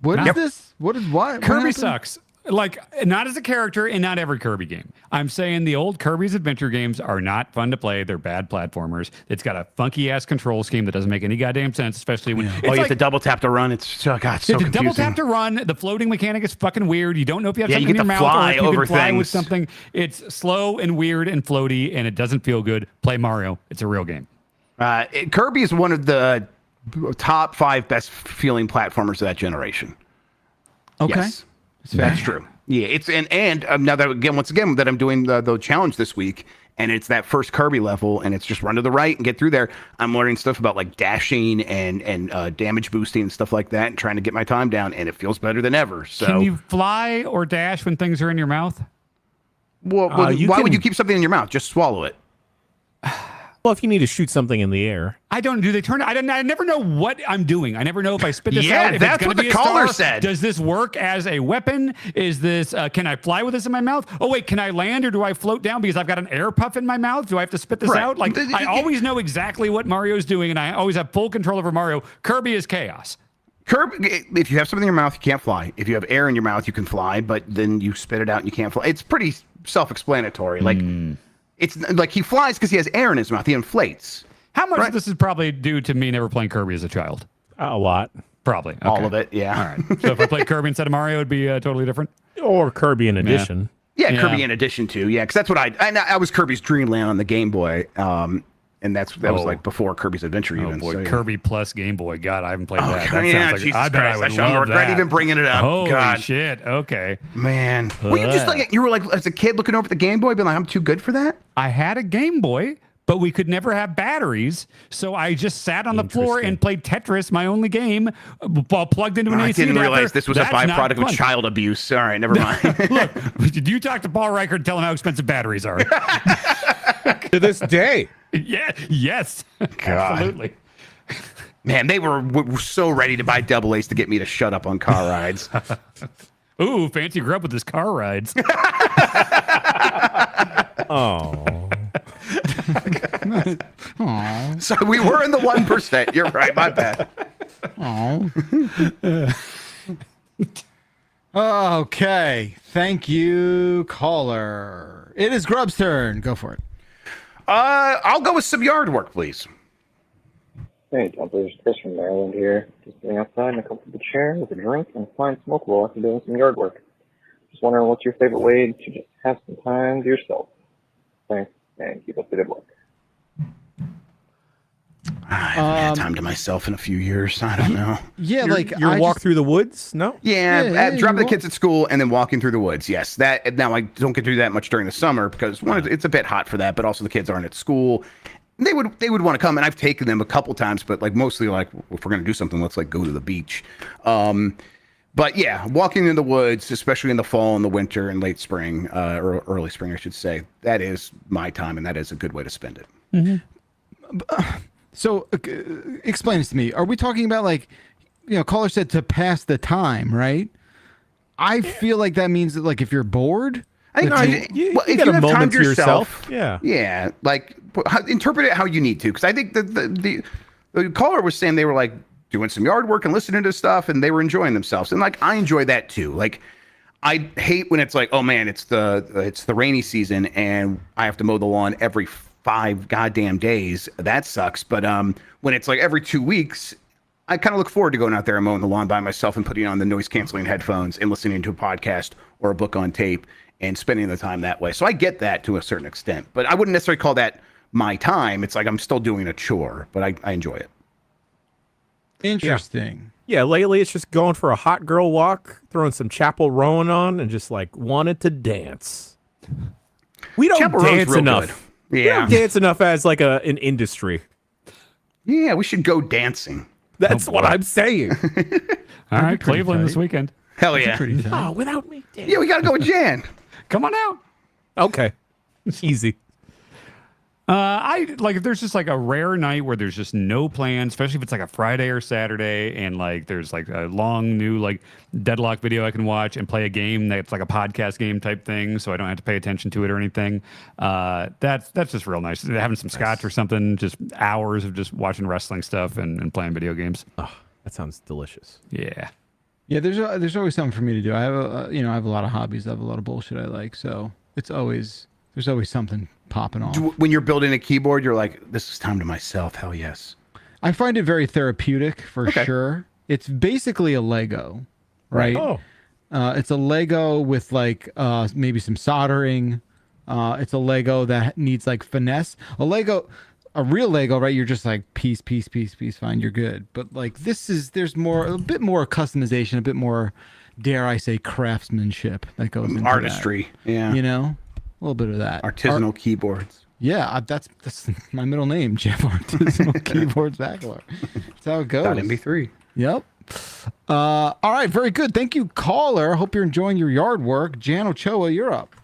What is this? What is what? Kirby sucks. Like, not as a character in not every Kirby game. I'm saying the old Kirby's Adventure games are not fun to play. They're bad platformers. It's got a funky-ass control scheme that doesn't make any goddamn sense, especially when... you have to double tap to run. It's so confusing. Double tap to run. The floating mechanic is fucking weird. You don't know if you have something in your mouth fly or if you over can fly things. with something. It's slow and weird and floaty, and it doesn't feel good. Play Mario. It's a real game. Kirby is one of the top 5 best feeling platformers of that generation. Okay. Yes, that's true. Yeah, it's and now that once again that I'm doing the challenge this week, and it's that first Kirby level, and it's just run to the right and get through there. I'm learning stuff about like dashing and damage boosting and stuff like that, and trying to get my time down, and it feels better than ever. So can you fly or dash when things are in your mouth? Well, why would you keep something in your mouth? Just swallow it. Well, if you need to shoot something in the air. I don't. Do they turn? I never know what I'm doing. I never know if I spit this out. If that's it's gonna what the be a caller star. said. Does this work as a weapon? Is this? Can I fly with this in my mouth? Oh wait, can I land or do I float down because I've got an air puff in my mouth? Do I have to spit this out? Like I always know exactly what Mario's doing, and I always have full control over Mario. Kirby is chaos. Kirby, if you have something in your mouth, you can't fly. If you have air in your mouth, you can fly, but then you spit it out and you can't fly. It's pretty self-explanatory. Like it's like he flies because he has air in his mouth. He inflates. How much of this is probably due to me never playing Kirby as a child? A lot. Probably. Okay. All of it, yeah. All right. So if I played Kirby instead of Mario, it'd be totally different? Or Kirby in addition. Yeah, Kirby in addition to. Yeah, because that's what I was Kirby's Dream Land on the Game Boy. And that was like before Kirby's Adventure even. Boy, so, yeah. Kirby plus Game Boy. God, I haven't played that. That yeah, sounds like, Jesus I bet Christ, I would I love regret that. even bringing it up. Holy God. shit. Okay. Man. Well, you just like, you were like, as a kid looking over at the Game Boy, being like, I'm too good for that? I had a Game Boy, but we could never have batteries. So I just sat on the floor and played Tetris, my only game, while plugged into an AC I didn't adapter. realize this was a That's byproduct not of fun. child abuse. All right, never mind. Look, did you talk to Paul Reichert and tell him how expensive batteries are? To this day. Yeah. Yes. God. Absolutely. Man, they were so ready to buy double A's to get me to shut up on car rides. Ooh, Fancy grew up with his car rides. Oh. So we were in the 1%. You're right. My bad. Okay. Thank you, caller. It is Grub's turn. Go for it. I'll go with some yard work, please. Hey, Jumpers. Chris from Maryland here. Just sitting outside in a comfortable chair with a drink and fine smokable after doing some yard work. Just wondering what's your favorite way to just have some time to yourself. Thanks, and keep up the good work. I haven't had time to myself in a few years. I don't know. Yeah, Your walk through the woods? No? Yeah, dropping the kids at school and then walking through the woods. Yes, that. Now I don't get to do that much during the summer because one, it's a bit hot for that, but also the kids aren't at school. They would want to come, and I've taken them a couple times, but like mostly like if we're gonna do something, let's like go to the beach. But yeah, walking in the woods, especially in the fall and the winter and late spring, or early spring, I should say, that is my time, and that is a good way to spend it. Mm-hmm. So explain this to me. Are we talking about like, caller said to pass the time, right? I feel like that means that like if you're bored, I think that if you have time to yourself, yeah, like interpret it how you need to. Because I think that the caller was saying they were like doing some yard work and listening to stuff, and they were enjoying themselves, and like I enjoy that too. Like I hate when it's like, oh man, it's the rainy season and I have to mow the lawn every 5 goddamn days. That sucks. But when it's like every 2 weeks, I kind of look forward to going out there and mowing the lawn by myself and putting on the noise canceling headphones and listening to a podcast or a book on tape and spending the time that way. So I get that to a certain extent, but I wouldn't necessarily call that my time. It's like I'm still doing a chore, but I enjoy it. Interesting. Yeah, lately it's just going for a hot girl walk, throwing some Chapel Rowan on, and just like wanted to dance. We don't Chapel Rowan's dance real enough. good. We Yeah. don't dance enough as like an industry. Yeah, we should go dancing. That's what I'm saying. All right, Cleveland this weekend. Hell yeah. Without me. Yeah, we got to go with Jan. Come on out. Okay. Easy. I like if there's just like a rare night where there's just no plans, especially if it's like a Friday or Saturday, and like there's like a long new like Deadlock video I can watch and play a game that's like a podcast game type thing, so I don't have to pay attention to it or anything. That's just real nice. Having some scotch or something, just hours of just watching wrestling stuff and playing video games. Oh, that sounds delicious. Yeah. Yeah, there's always something for me to do. I have I have a lot of hobbies. I have a lot of bullshit I like, so there's always something popping off. When you're building a keyboard, you're like, this is time to myself. Hell yes. I find it very therapeutic for sure. It's basically a Lego, right? Oh. It's a Lego with like maybe some soldering. It's a Lego that needs like finesse. A real Lego, right? You're just like piece, fine, you're good. But like there's a bit more customization, a bit more, dare I say, craftsmanship that goes into artistry. That. Yeah, you know, a little bit of that. Artisanal keyboards. Yeah, that's my middle name, Jeff. Artisanal Keyboards Backlog. That's how it goes. .mp3. Yep. All right, very good. Thank you, caller. Hope you're enjoying your yard work. Jan Ochoa, you're up.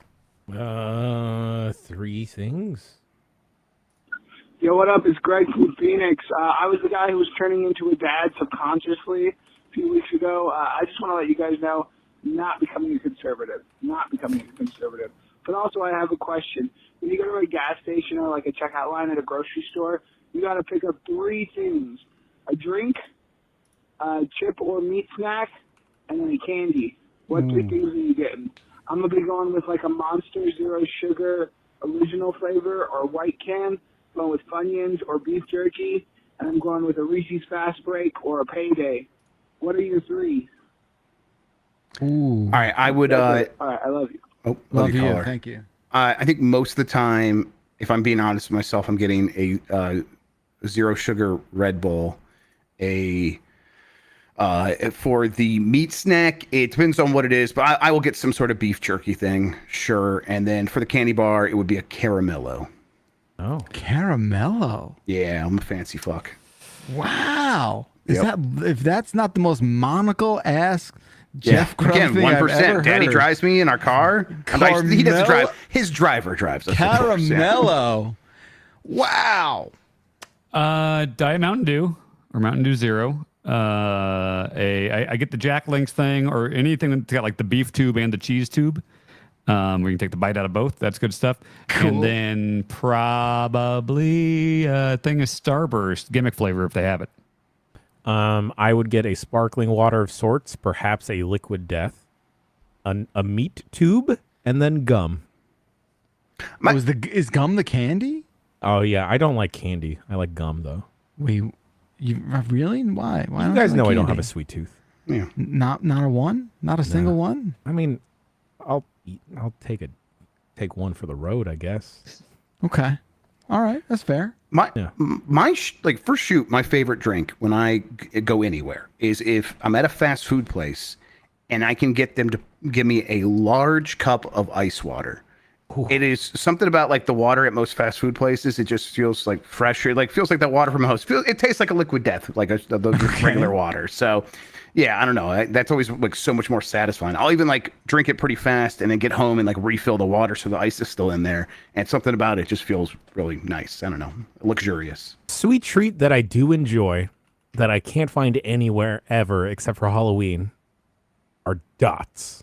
3 things. Yo, what up? It's Greg from Phoenix. I was the guy who was turning into a dad subconsciously a few weeks ago. I just want to let you guys know, not becoming a conservative. But also, I have a question. When you go to a gas station or like a checkout line at a grocery store, you got to pick up 3 things: a drink, a chip or meat snack, and then a candy. What 3 things are you getting? I'm going to be going with like a Monster Zero Sugar original flavor or white can, going with Funyuns or beef jerky, and I'm going with a Reese's Fast Break or a Payday. What are your 3? Ooh. All right, I would. All right, I love you. Oh, Love you. caller. Thank you. I think most of the time, if I'm being honest with myself, I'm getting a zero sugar Red Bull. For the meat snack, it depends on what it is, but I will get some sort of beef jerky thing, sure. And then for the candy bar, it would be a Caramello. Oh, Caramello. Yeah, I'm a fancy fuck. Wow. Is Yep. that if that's not the most monocle ass Jeff Grubb Again, thing I've 1%. ever Daddy heard. drives me in our car. He doesn't Caramel- drive. His driver drives us. of course, yeah. Caramello. Wow. Diet Mountain Dew or Mountain Dew Zero. I get the Jack Links thing or anything that's got like the beef tube and the cheese tube. Where you can take the bite out of both. That's good stuff. Cool. And then probably a thing of Starburst gimmick flavor if they have it. I would get a sparkling water of sorts, perhaps a liquid death, a meat tube, and then gum. Is gum the candy? Oh yeah, I don't like candy. I like gum though. Wait, you really? Why? Why? You guys know I don't have candy? a sweet tooth. Yeah. Not a one? Not a single one? I mean, I'll take one for the road, I guess. Okay. All right, that's fair. My first shoot, my favorite drink when I go anywhere is if I'm at a fast food place and I can get them to give me a large cup of ice water. Ooh. It is something about like the water at most fast food places. It just feels like fresher. Like feels like that water from a host. It tastes like a liquid death, like the regular water. So, yeah, I don't know. That's always like so much more satisfying. I'll even like drink it pretty fast and then get home and like refill the water so the ice is still in there. And something about it just feels really nice. I don't know, luxurious. Sweet treat that I do enjoy, that I can't find anywhere ever except for Halloween, are dots.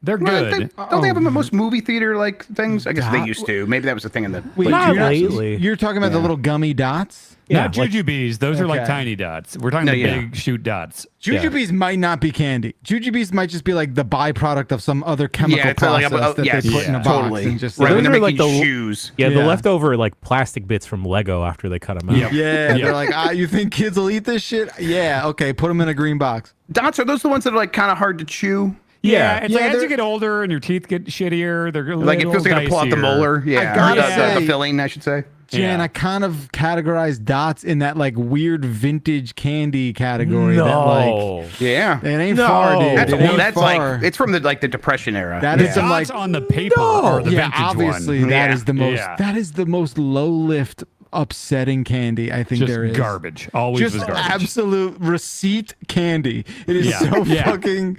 They're good. Don't they have them at most movie theater like things? I guess they used to. Maybe that was the thing in the. Wait, Not you're lately. You're talking about the little gummy dots? Not jujubes. Those are like Okay. tiny dots. We're talking the big shoot dots. Jujubes might not be candy. Jujubes might just be like the byproduct of some other chemical it's like process that they put in a box. totally. And just Right, when they're Those are making like shoes. Yeah, the leftover like plastic bits from Lego after they cut them out. Yeah, they're like, you think kids will eat this shit? Yeah, okay, put them in a green box. Dots, are those the ones that are like kind of hard to chew? Yeah, it's like as they're- you get older and your teeth get shittier, they're Like it feels like to pull out the molar. Yeah, I gotta the say- filling, I should say. Jan, I kind of categorize dots in that like weird vintage candy category. That like, Yeah, it ain't far, dude. That's, It ain't that's far. like it's from the Depression era. That is some like Dots on the paper or the yeah, vintage obviously one. that is the most Yeah. that is the most low lift upsetting candy I think Just there is. garbage. Always Just was garbage. absolute receipt candy. It is so fucking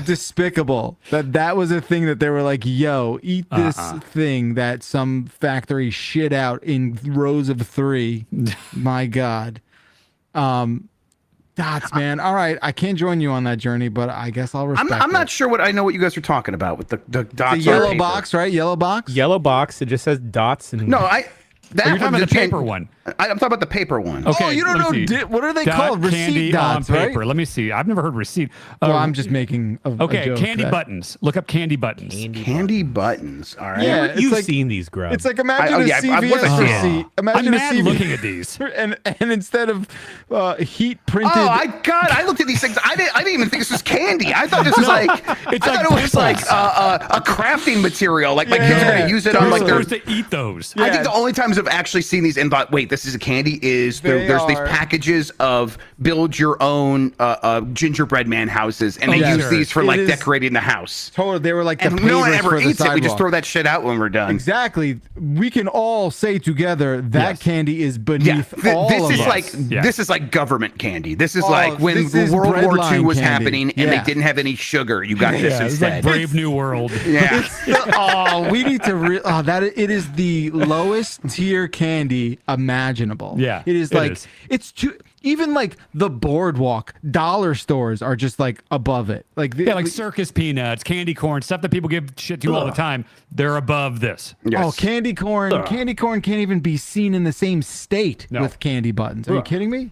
despicable that was a thing that they were like, yo, eat this thing that some factory shit out in rows of 3. My God. Dots, man. All right, I can't join you on that journey, but I guess I'll respect I'm not it. sure what I know what you guys are talking about with the dots. The on yellow paper. box, right? Yellow box. Yellow box. It just says dots and No, You're talking about the paper one. I'm talking about the paper one. Okay, Oh, you don't let me know see. what are they Dot called? candy Receipt dots, on paper. right? Let me see. I've never heard receipt. Well, I'm just making a joke candy that- buttons. Look up candy buttons. Candy buttons. All right. Yeah, it's You've like, seen these, Grub. it's like imagine a I CVS wasn't seeing it. receipt. Imagine I'm a mad CVS looking at these. and instead of heat printed. Oh, I looked at these things. I didn't even think this was candy. I thought this was I thought it was like a crafting material. Like my kids are gonna use it on like They're their. supposed to eat those. I think the only times I've actually seen these and thought, wait, this is a candy is there's these packages of build your own gingerbread man houses, and they use these for like decorating the house. Totally, they were like the And no one pavers ever for the eats it. We just sidewalk. throw that shit out when we're done. Exactly. We can all say together that candy is beneath all this of is us. like this is like government candy. This is like when this is World War II breadline was candy. happening and they didn't have any sugar. You got this It's like instead. Brave New World. Yeah. Oh, we need to. It is the lowest tier candy imaginable. Yeah, it is it like is. it's too. Even like the boardwalk dollar stores are just like above it. Like Like circus peanuts, candy corn, stuff that people give shit to all the time. They're above this. Oh, candy corn! Candy corn can't even be seen in the same state with candy buttons. Are you kidding me?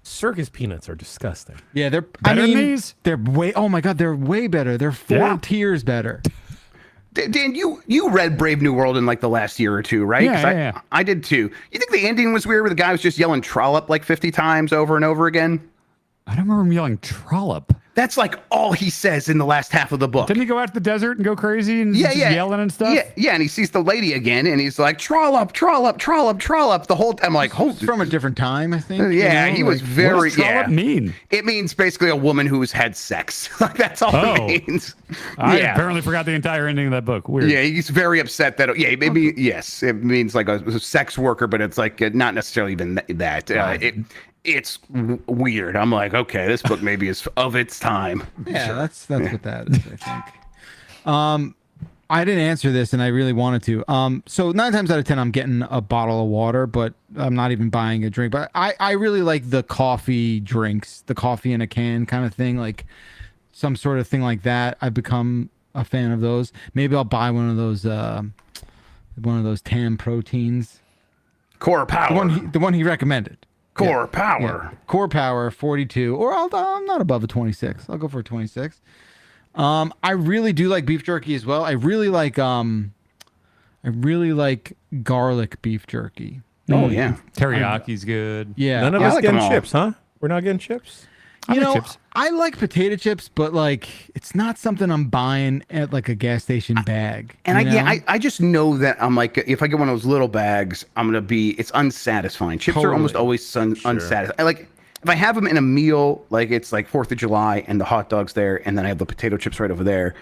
Circus peanuts are disgusting. Yeah, they're Better than these? They're way. Oh my God, they're way better. They're 4 tiers better. Dan, you read Brave New World in like the last year or two, right? Yeah, 'Cause yeah. I did too. You think the ending was weird where the guy was just yelling trollop like 50 times over and over again? I don't remember him yelling trollop. That's like all he says in the last half of the book. Didn't he go out to the desert and go crazy and just yelling and stuff? Yeah, and he sees the lady again and he's like, trollop, trollop, trollop, trollop. The whole time, I'm like, hold. From a different time, I think. Yeah, you know, he was like- very. What does trollop mean? It means basically a woman who's had sex. Like that's all it means. I apparently forgot the entire ending of that book. Weird. Yeah, he's very upset that. Yeah, maybe yes, it means like a sex worker, but it's like not necessarily even that. It's weird. I'm like, okay, this book maybe is of its time. Yeah, that's what that is, I think. I didn't answer this, and I really wanted to. So 9 times out of 10, I'm getting a bottle of water, but I'm not even buying a drink. But I really like the coffee drinks, the coffee in a can kind of thing, like some sort of thing like that. I've become a fan of those. Maybe I'll buy one of those TAM proteins. Core Power. The one he recommended. Core Power. Yeah. Core Power 42, or I'm not above a 26. I'll go for a 26. I really do like beef jerky as well. I really like garlic beef jerky. Oh yeah, Teriyaki's good. Yeah, None of us getting chips, huh? We're not getting chips. You know, I like potato chips, but like it's not something I'm buying at like a gas station bag. And you know? I just know that I'm like, if I get one of those little bags, it's unsatisfying. Chips are almost always unsatisfying. Like if I have them in a meal, like it's like 4th of July and the hot dog's there, and then I have the potato chips right over there,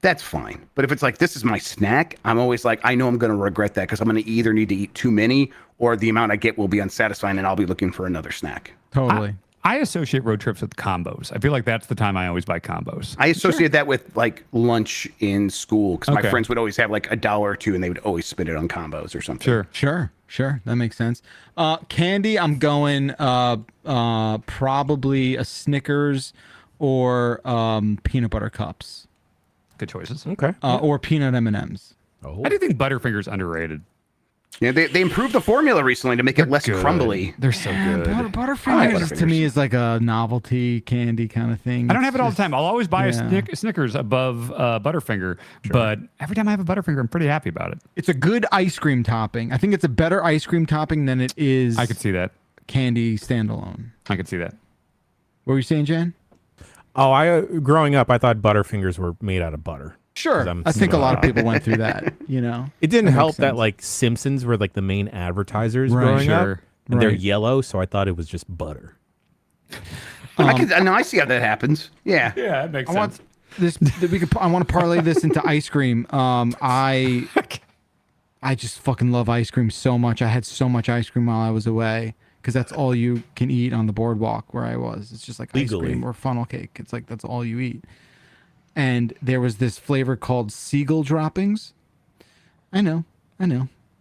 that's fine. But if it's like, this is my snack, I'm always like, I know I'm going to regret that because I'm going to either need to eat too many or the amount I get will be unsatisfying and I'll be looking for another snack. Totally. I associate road trips with combos. I feel like that's the time I always buy combos. I associate that with like lunch in school because my friends would always have like $1 or $2 and they would always spend it on combos or something. Sure. That makes sense. Candy, I'm going probably a Snickers or peanut butter cups. Good choices. Okay. Or peanut M&Ms. I do think Butterfinger's underrated. Yeah, they improved the formula recently to make it less crumbly. They're so good. Butterfingers to me is like a novelty candy kind of thing. I don't have it all the time. I'll always buy a Snickers above Butterfinger, but every time I have a Butterfinger, I'm pretty happy about it. It's a good ice cream topping. I think it's a better ice cream topping than it is. I could see that. Candy standalone. I could see that. What were you saying, Jan? Oh, growing up, I thought Butterfingers were made out of butter. Sure. I think a lot of people went through that, you know. It didn't That help makes that sense. like Simpsons were like the main advertisers Right, growing sure. up. And they're Right. yellow, so I thought it was just butter. I see how that happens. Yeah. Yeah, that makes I sense. want this. I want to parlay this into ice cream. I just fucking love ice cream so much. I had so much ice cream while I was away because that's all you can eat on the boardwalk where I was. It's just like Legally. ice cream or funnel cake. It's like that's all you eat. And there was this flavor called seagull droppings. I know.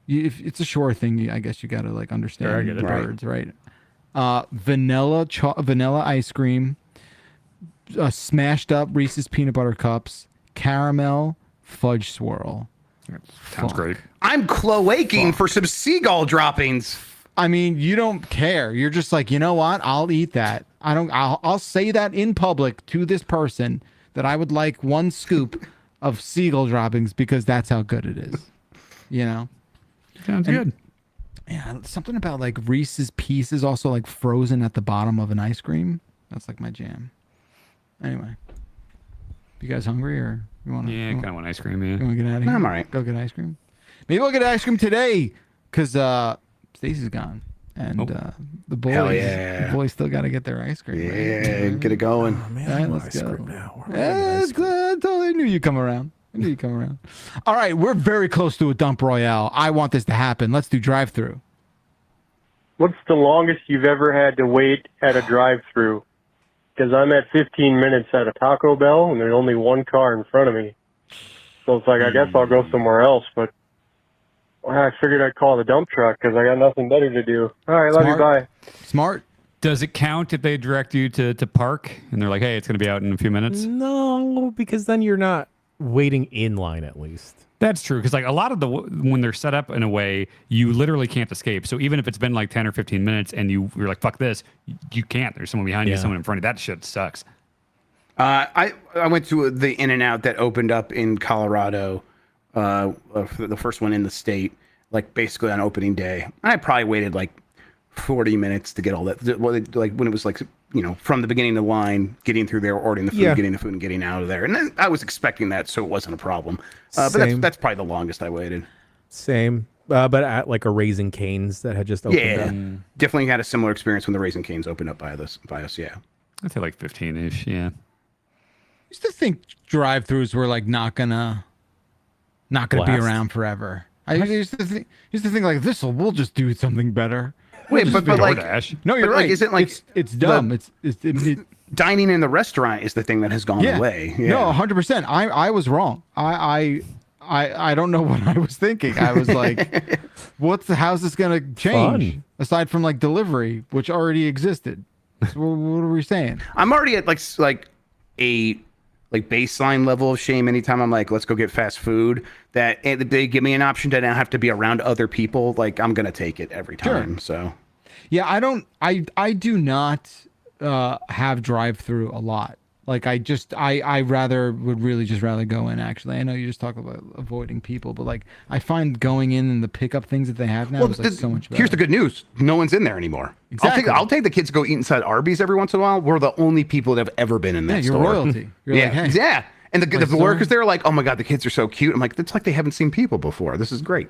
If it's a shore thing, I guess you got to like understand Sure, I get it. birds, right? Vanilla ice cream, smashed up Reese's peanut butter cups, caramel, fudge swirl. Sounds great. I'm cloaking for some seagull droppings. I mean, you don't care. You're just like, you know what? I'll eat that. I'll say that in public to this person that I would like one scoop of seagull droppings because that's how good it is. You know? Sounds good. Yeah, something about like Reese's Pieces also like frozen at the bottom of an ice cream. That's like my jam. Anyway, you guys hungry or you want to? Yeah, kind of want ice cream. Yeah, you want to get out of here? I'm all right. Go get ice cream. Maybe we'll get ice cream today because Stacy's gone and the boys. Hell yeah. The boys still got to get their ice cream. Yeah, get it going. Oh, man, All right, I want let's ice go. cream now. I totally knew you'd come around. All right, we're very close to a dump royale. I want this to happen. Let's do drive-through. What's the longest you've ever had to wait at a drive-thru? Because I'm at 15 minutes at a Taco Bell, and there's only one car in front of me. So it's like, I guess I'll go somewhere else, but I figured I'd call the dump truck because I got nothing better to do. All right, love you, bye. Smart. Does it count if they direct you to park and they're like, hey, it's going to be out in a few minutes? No, because then you're not waiting in line at least. That's true, because like a lot of when they're set up in a way, you literally can't escape. So even if it's been like 10 or 15 minutes and you're like, fuck this, you can't. There's someone behind you, someone in front of you. That shit sucks. I went to the In-N-Out that opened up in Colorado, the first one in the state, like basically on opening day. I probably waited like 40 minutes to get all that. Like when it was like, you know, from the beginning of the line, getting through there, ordering the food, getting the food, and getting out of there. And then I was expecting that, so it wasn't a problem. But that's probably the longest I waited. Same. But at like a Raising Cane's that had just opened up. Definitely had a similar experience when the Raising Cane's opened up by us. Yeah, I'd say like 15-ish. Yeah. Used to think drive-throughs were like not gonna be Blast. around forever. I used to think like we'll just do something better. Wait, but like, no, you're but, right. Like, isn't like it's dumb. It, dining in the restaurant is the thing that has gone away. Yeah. No, 100%. I was wrong. I don't know what I was thinking. I was like, how's this gonna change? Fun. Aside from like delivery, which already existed. So what are we saying? I'm already at like a baseline level of shame anytime I'm like, let's go get fast food, that they give me an option to not have to be around other people. Like, I'm gonna take it every time. So yeah, I do not have drive-through a lot. Like I would really just rather go in. Actually, I know you just talk about avoiding people, but like I find going in and the pickup things that they have now is like so much better. Here's the good news: no one's in there anymore. Exactly. I'll take the kids to go eat inside Arby's every once in a while. We're the only people that have ever been in that you're store. royalty. You're like, hey, yeah. And the store? workers there are like, oh my god, the kids are so cute. I'm like, it's like they haven't seen people before. This is great.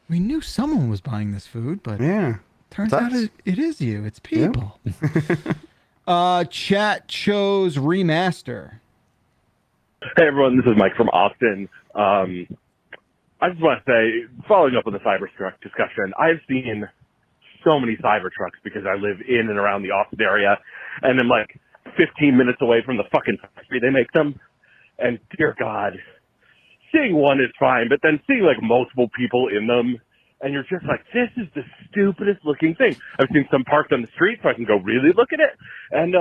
We knew someone was buying this food, but turns It's out us. it is you. It's people. Chat chose remaster. Hey everyone, this is Mike from Austin. I just want to say, following up on the Cybertruck discussion, I've seen so many Cybertrucks because I live in and around the Austin area, and I'm like 15 minutes away from the fucking factory they make them. And dear God, seeing one is fine, but then seeing like multiple people in them, and you're just like, this is the stupidest looking thing. I've seen some parked on the street so I can go really look at it, and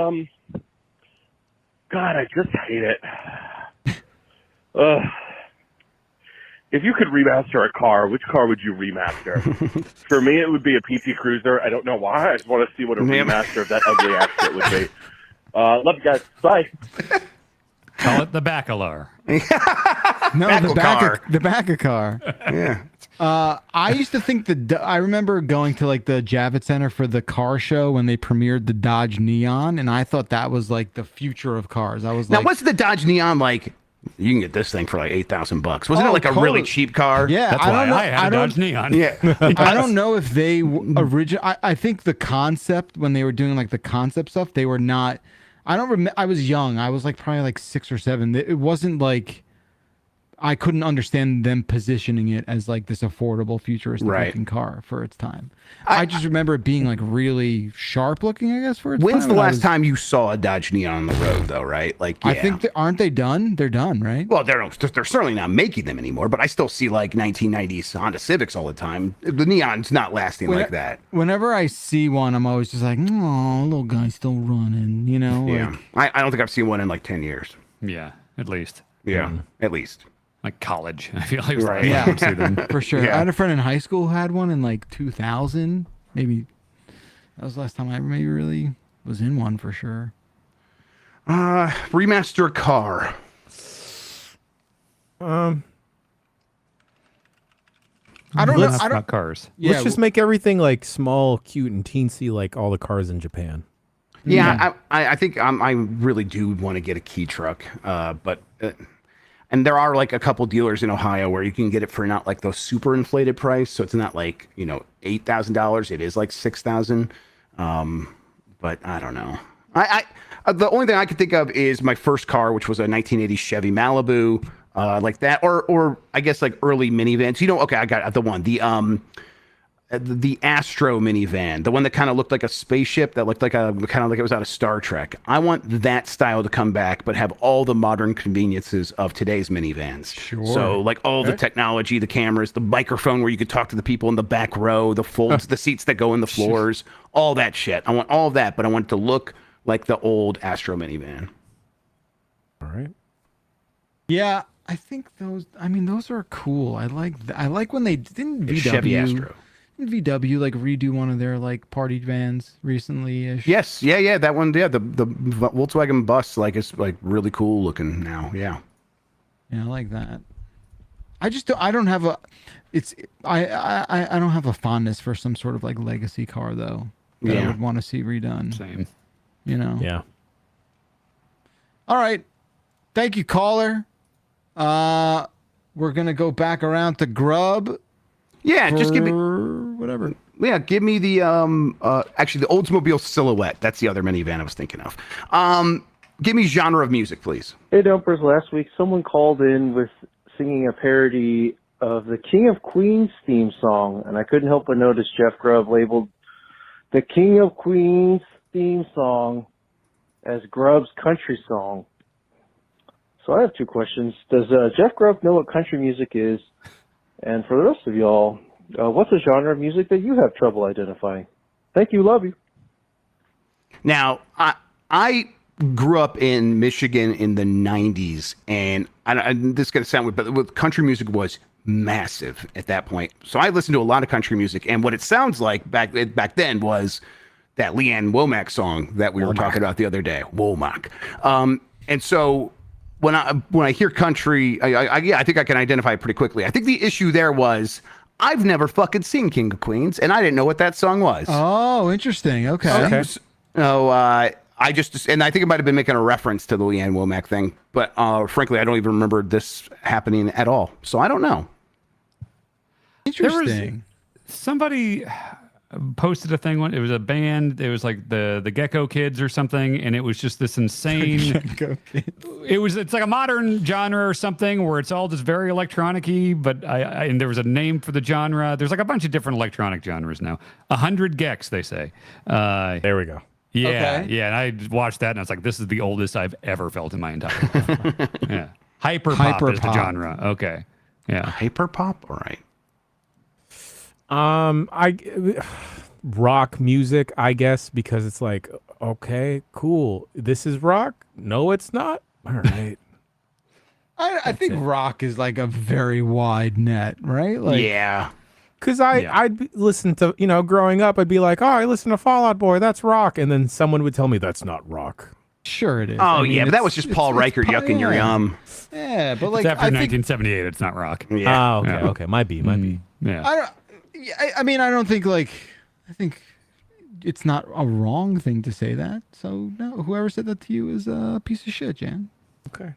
God, I just hate it. If you could remaster a car, which car would you remaster? For me, it would be a PT Cruiser. I don't know why. I just want to see what a remaster of that ugly ass shit would be. Love you guys. Bye. Call it the Bacalar. No, the back of car. Yeah. I used to think I remember going to like the Javits Center for the car show when they premiered the Dodge Neon, and I thought that was like the future of cars. I was Now, like, what's the Dodge Neon like? You can get this thing for like $8,000. Wasn't it like a really cheap car? Yeah, That's why I had a Dodge Neon. Yeah. I don't know if they I think the concept, when they were doing like the concept stuff, they were not. I don't remember. I was young. I was like probably like 6 or 7. It wasn't like I couldn't understand them positioning it as like this affordable futuristic looking car for its time. I just remember it being like really sharp looking, I guess, for its time. When's the last time you saw a Dodge Neon on the road, though? Right? Like, yeah. I think aren't they done? They're done, right? Well, they're certainly not making them anymore. But I still see like 1990s Honda Civics all the time. The Neon's not lasting like that. Whenever I see one, I'm always just like, oh, little guy's still running, you know? Yeah. Like, I don't think I've seen one in like 10 years. Yeah, at least. Yeah, at least. Like college. I feel like right. Yeah, see them. for sure. Yeah. I had a friend in high school who had one in like 2000. Maybe that was the last time I maybe really was in one for sure. Remaster a car. I don't know. I don't. Not cars. Yeah, Let's just make everything like small, cute, and teensy, like all the cars in Japan. Yeah, I think I really do want to get a key truck, but and there are like a couple dealers in Ohio where you can get it for not like the super inflated price, so it's not like $8,000. It is like $6,000, but I don't know. I the only thing I could think of is my first car, which was a 1980 Chevy Malibu, like that, or I guess like early minivans. Okay, I got the one, the Astro minivan, the one that kind of looked like a spaceship, that looked like kind of like it was out of Star Trek. I want that style to come back, but have all the modern conveniences of today's minivans. Sure. So like all the technology, the cameras, the microphone where you could talk to the people in the back row, the folds, the seats that go in the floors, all that shit. I want all of that, but I want it to look like the old Astro minivan. All right. Yeah, I think those. I mean, those are cool. I like when they didn't VW. Chevy Astro. VW like redo one of their like party vans recently. Yes, yeah, that one, yeah, the Volkswagen bus, like it's like really cool looking now. Yeah, I like that. I don't have a fondness for some sort of like legacy car though that I would want to see redone. Same. Yeah. All right, thank you, caller. We're gonna go back around to Grub. Yeah, just give me whatever. Yeah, give me the actually the Oldsmobile Silhouette. That's the other minivan I was thinking of. Give me genre of music, please. Hey, Dumpers. Last week, someone called in with singing a parody of the King of Queens theme song, and I couldn't help but notice Jeff Grubb labeled the King of Queens theme song as Grubb's country song. So I have two questions. Does Jeff Grubb know what country music is? And for the rest of y'all, what's a genre of music that you have trouble identifying? Thank you. Love you. Now, I grew up in Michigan in the 90s, and this is going to sound weird, but country music was massive at that point. So I listened to a lot of country music, and what it sounds like back then was that Leanne Womack song that we were talking about the other day, Womack. And so when I hear country, I think I can identify it pretty quickly. I think the issue there was I've never fucking seen King of Queens, and I didn't know what that song was. Oh, interesting. Okay. So I think it might have been making a reference to the Leanne Womack thing, but frankly, I don't even remember this happening at all. So I don't know. Interesting. Somebody posted a thing. It was a band. It was like the Gecko Kids or something, and it was just this insane. It's like a modern genre or something where it's all just very electronic-y. But and there was a name for the genre. There's like a bunch of different electronic genres now. 100 Gex, they say. There we go. Yeah, Okay. yeah. And I watched that, and I was like, "This is the oldest I've ever felt in my entire life." Yeah, hyperpop is the genre. Okay, yeah, hyperpop. All right. Rock music, I guess, because it's like, okay, cool. This is rock. No, it's not. All right. I think rock is like a very wide net, right? Like, yeah. Because I'd listen to, growing up, I'd be like, oh, I listen to Fall Out Boy. That's rock. And then someone would tell me that's not rock. Sure it is. Oh, yeah, but that was just Paul Riker yucking your yum. Yeah, but like it's after I think, 1978. It's not rock. Yeah. Oh, okay, okay. Might be. Yeah. I mean, I don't think I think it's not a wrong thing to say that. So no, whoever said that to you is a piece of shit, Jan. Okay.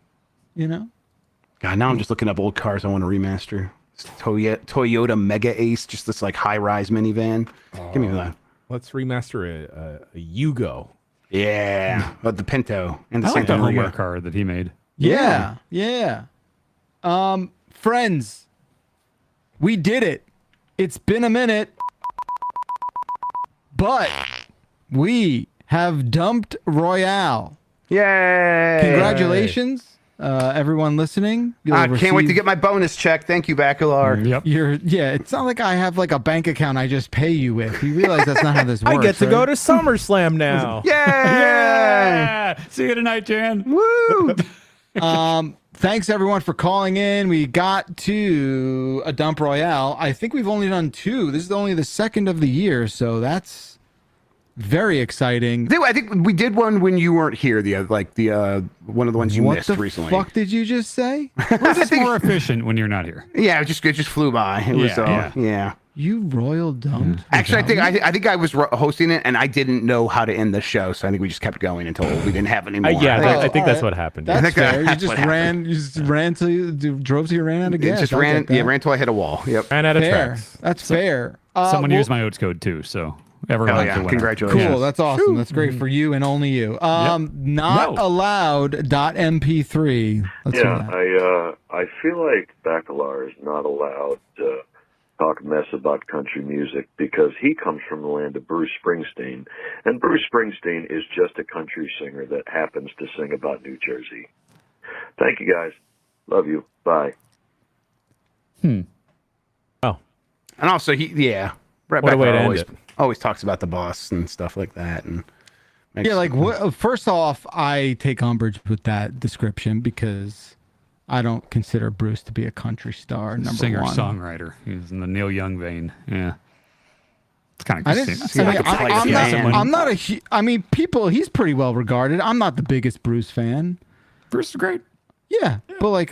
God, now I'm just looking up old cars I want to remaster. It's Toyota Mega Ace, just this like high-rise minivan. Give me that. Let's remaster a Yugo. Yeah, but the Pinto and the I like Santa the Homer Maria car that he made. Yeah. Friends, we did it. It's been a minute, but we have dumped Royale. Yay! Congratulations, everyone listening. I can't wait to get my bonus check. Thank you, Bacalar. Yep. It's not like I have like a bank account I just pay you with. You realize that's not how this works. I get to right? go to SummerSlam now. Yeah! See you tonight, Jan. Woo! Thanks everyone for calling in. We got to a dump royale. I think we've only done 2. This is only the second of the year, so that's very exciting. I think we did one when you weren't here. One of the ones you missed recently. What the fuck did you just say? It's more efficient when you're not here. Yeah, it just flew by. It was yeah. You royal dumped. Actually, I think I was hosting it and I didn't know how to end the show, so I think we just kept going until we didn't have any more. I think that's what happened. That's fair. You just ran till you drove till you ran out of gas. Ran till I hit a wall. Yep. Ran out of tracks. That's fair. Someone used my otes code too, so everyone. Congratulations. Cool. That's awesome. That's great for you and only you. Not allowed.mp3. I feel like Bacalar is not allowed to talk mess about country music because he comes from the land of Bruce Springsteen, and Bruce Springsteen is just a country singer that happens to sing about New Jersey. Thank you, guys. Love you. Bye. Oh. And also, Brett What a way to Bacalar end always talks about the boss and stuff like that. And first off, I take umbrage with that description because I don't consider Bruce to be a country star. Number one, songwriter. He's in the Neil Young vein. Yeah, it's kind of. He's pretty well regarded. I'm not the biggest Bruce fan. Bruce is great. Yeah, but I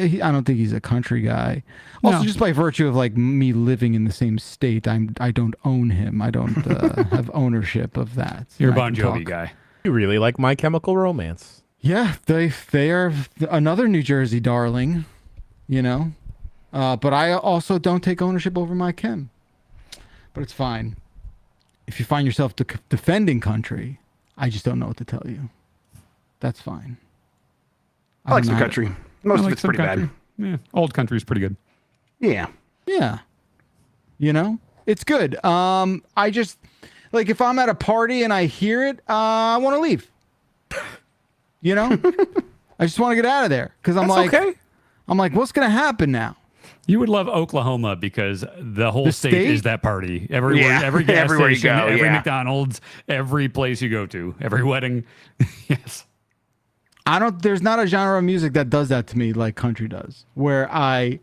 don't think he's a country guy. Also, just by virtue of me living in the same state, I don't own him. I don't have ownership of that. You're a Bon Jovi guy. You really like My Chemical Romance. Yeah, they are another New Jersey darling, but I also don't take ownership over my chem. But it's fine. If you find yourself defending country, I just don't know what to tell you. That's fine. I like some country. Most of it's pretty bad. Yeah, old country is pretty good. Yeah. Yeah. It's good. I just if I'm at a party and I hear it, I want to leave. I just want to get out of there because I'm okay. I'm like, what's going to happen now? You would love Oklahoma because the whole state is that party. Everywhere, every gas everywhere station, you go, every McDonald's, every place you go to, every wedding. Yes. There's not a genre of music that does that to me like country does, where I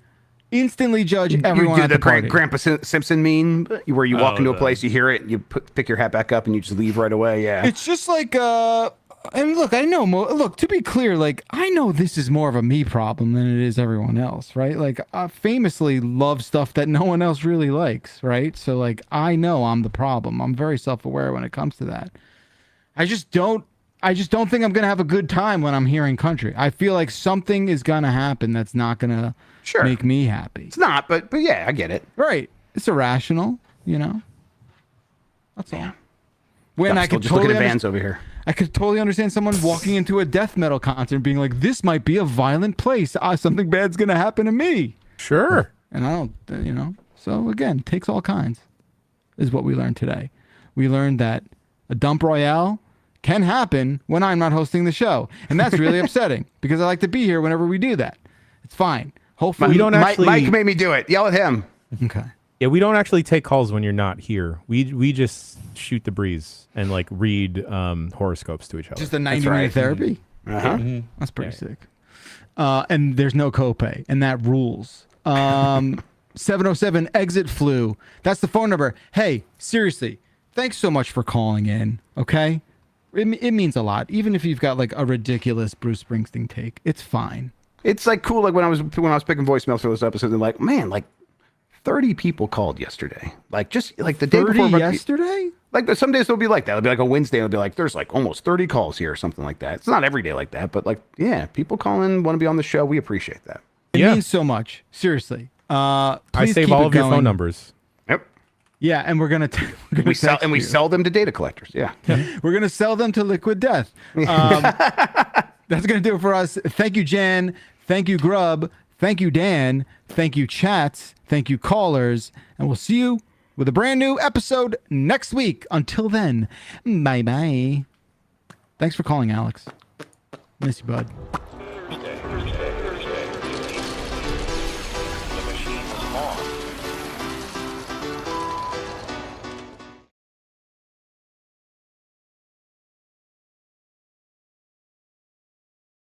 instantly judge everyone at the party. Grandpa Simpson meme, where you walk into a place, you hear it, you pick your hat back up, and you just leave right away. Yeah. It's just like, look, I know. Look, to be clear, I know this is more of a me problem than it is everyone else, right? I famously love stuff that no one else really likes, right? So, I know I'm the problem. I'm very self-aware when it comes to that. I just don't think I'm gonna have a good time when I'm hearing country. I feel like something is gonna happen that's not gonna make me happy. It's not, but yeah, I get it. Right? It's irrational, That's all. When I could just looking at bands over here. I could totally understand someone walking into a death metal concert and being like, this might be a violent place. Something bad's going to happen to me. Sure. And I don't, So, again, takes all kinds is what we learned today. We learned that a dump royale can happen when I'm not hosting the show. And that's really upsetting because I like to be here whenever we do that. It's fine. Hopefully. We don't actually... Mike made me do it. Yell at him. Okay. Yeah, we don't actually take calls when you're not here. We just shoot the breeze and read horoscopes to each other. Just a 90-minute therapy. Mm-hmm. That's pretty sick. And there's no copay, and that rules. 707 exit flu. That's the phone number. Hey, seriously, thanks so much for calling in. Okay, it means a lot. Even if you've got a ridiculous Bruce Springsteen take, it's fine. It's cool. When I was picking voicemails for this episode, they're like, man, 30 people called yesterday. Just the day before. Yesterday? Some days it'll be like that. It'll be a Wednesday. It'll be there's almost 30 calls here or something like that. It's not every day like that, but people call in, want to be on the show. We appreciate that. It means so much. Seriously. I save all of your phone numbers. Yep. Yeah, and we're gonna we sell them to data collectors. Yeah. We're gonna sell them to Liquid Death. That's gonna do it for us. Thank you, Jan. Thank you, Grub. Thank you, Dan. Thank you, chats. Thank you, callers. And we'll see you with a brand new episode next week. Until then, bye-bye. Thanks for calling, Alex. Miss you, bud.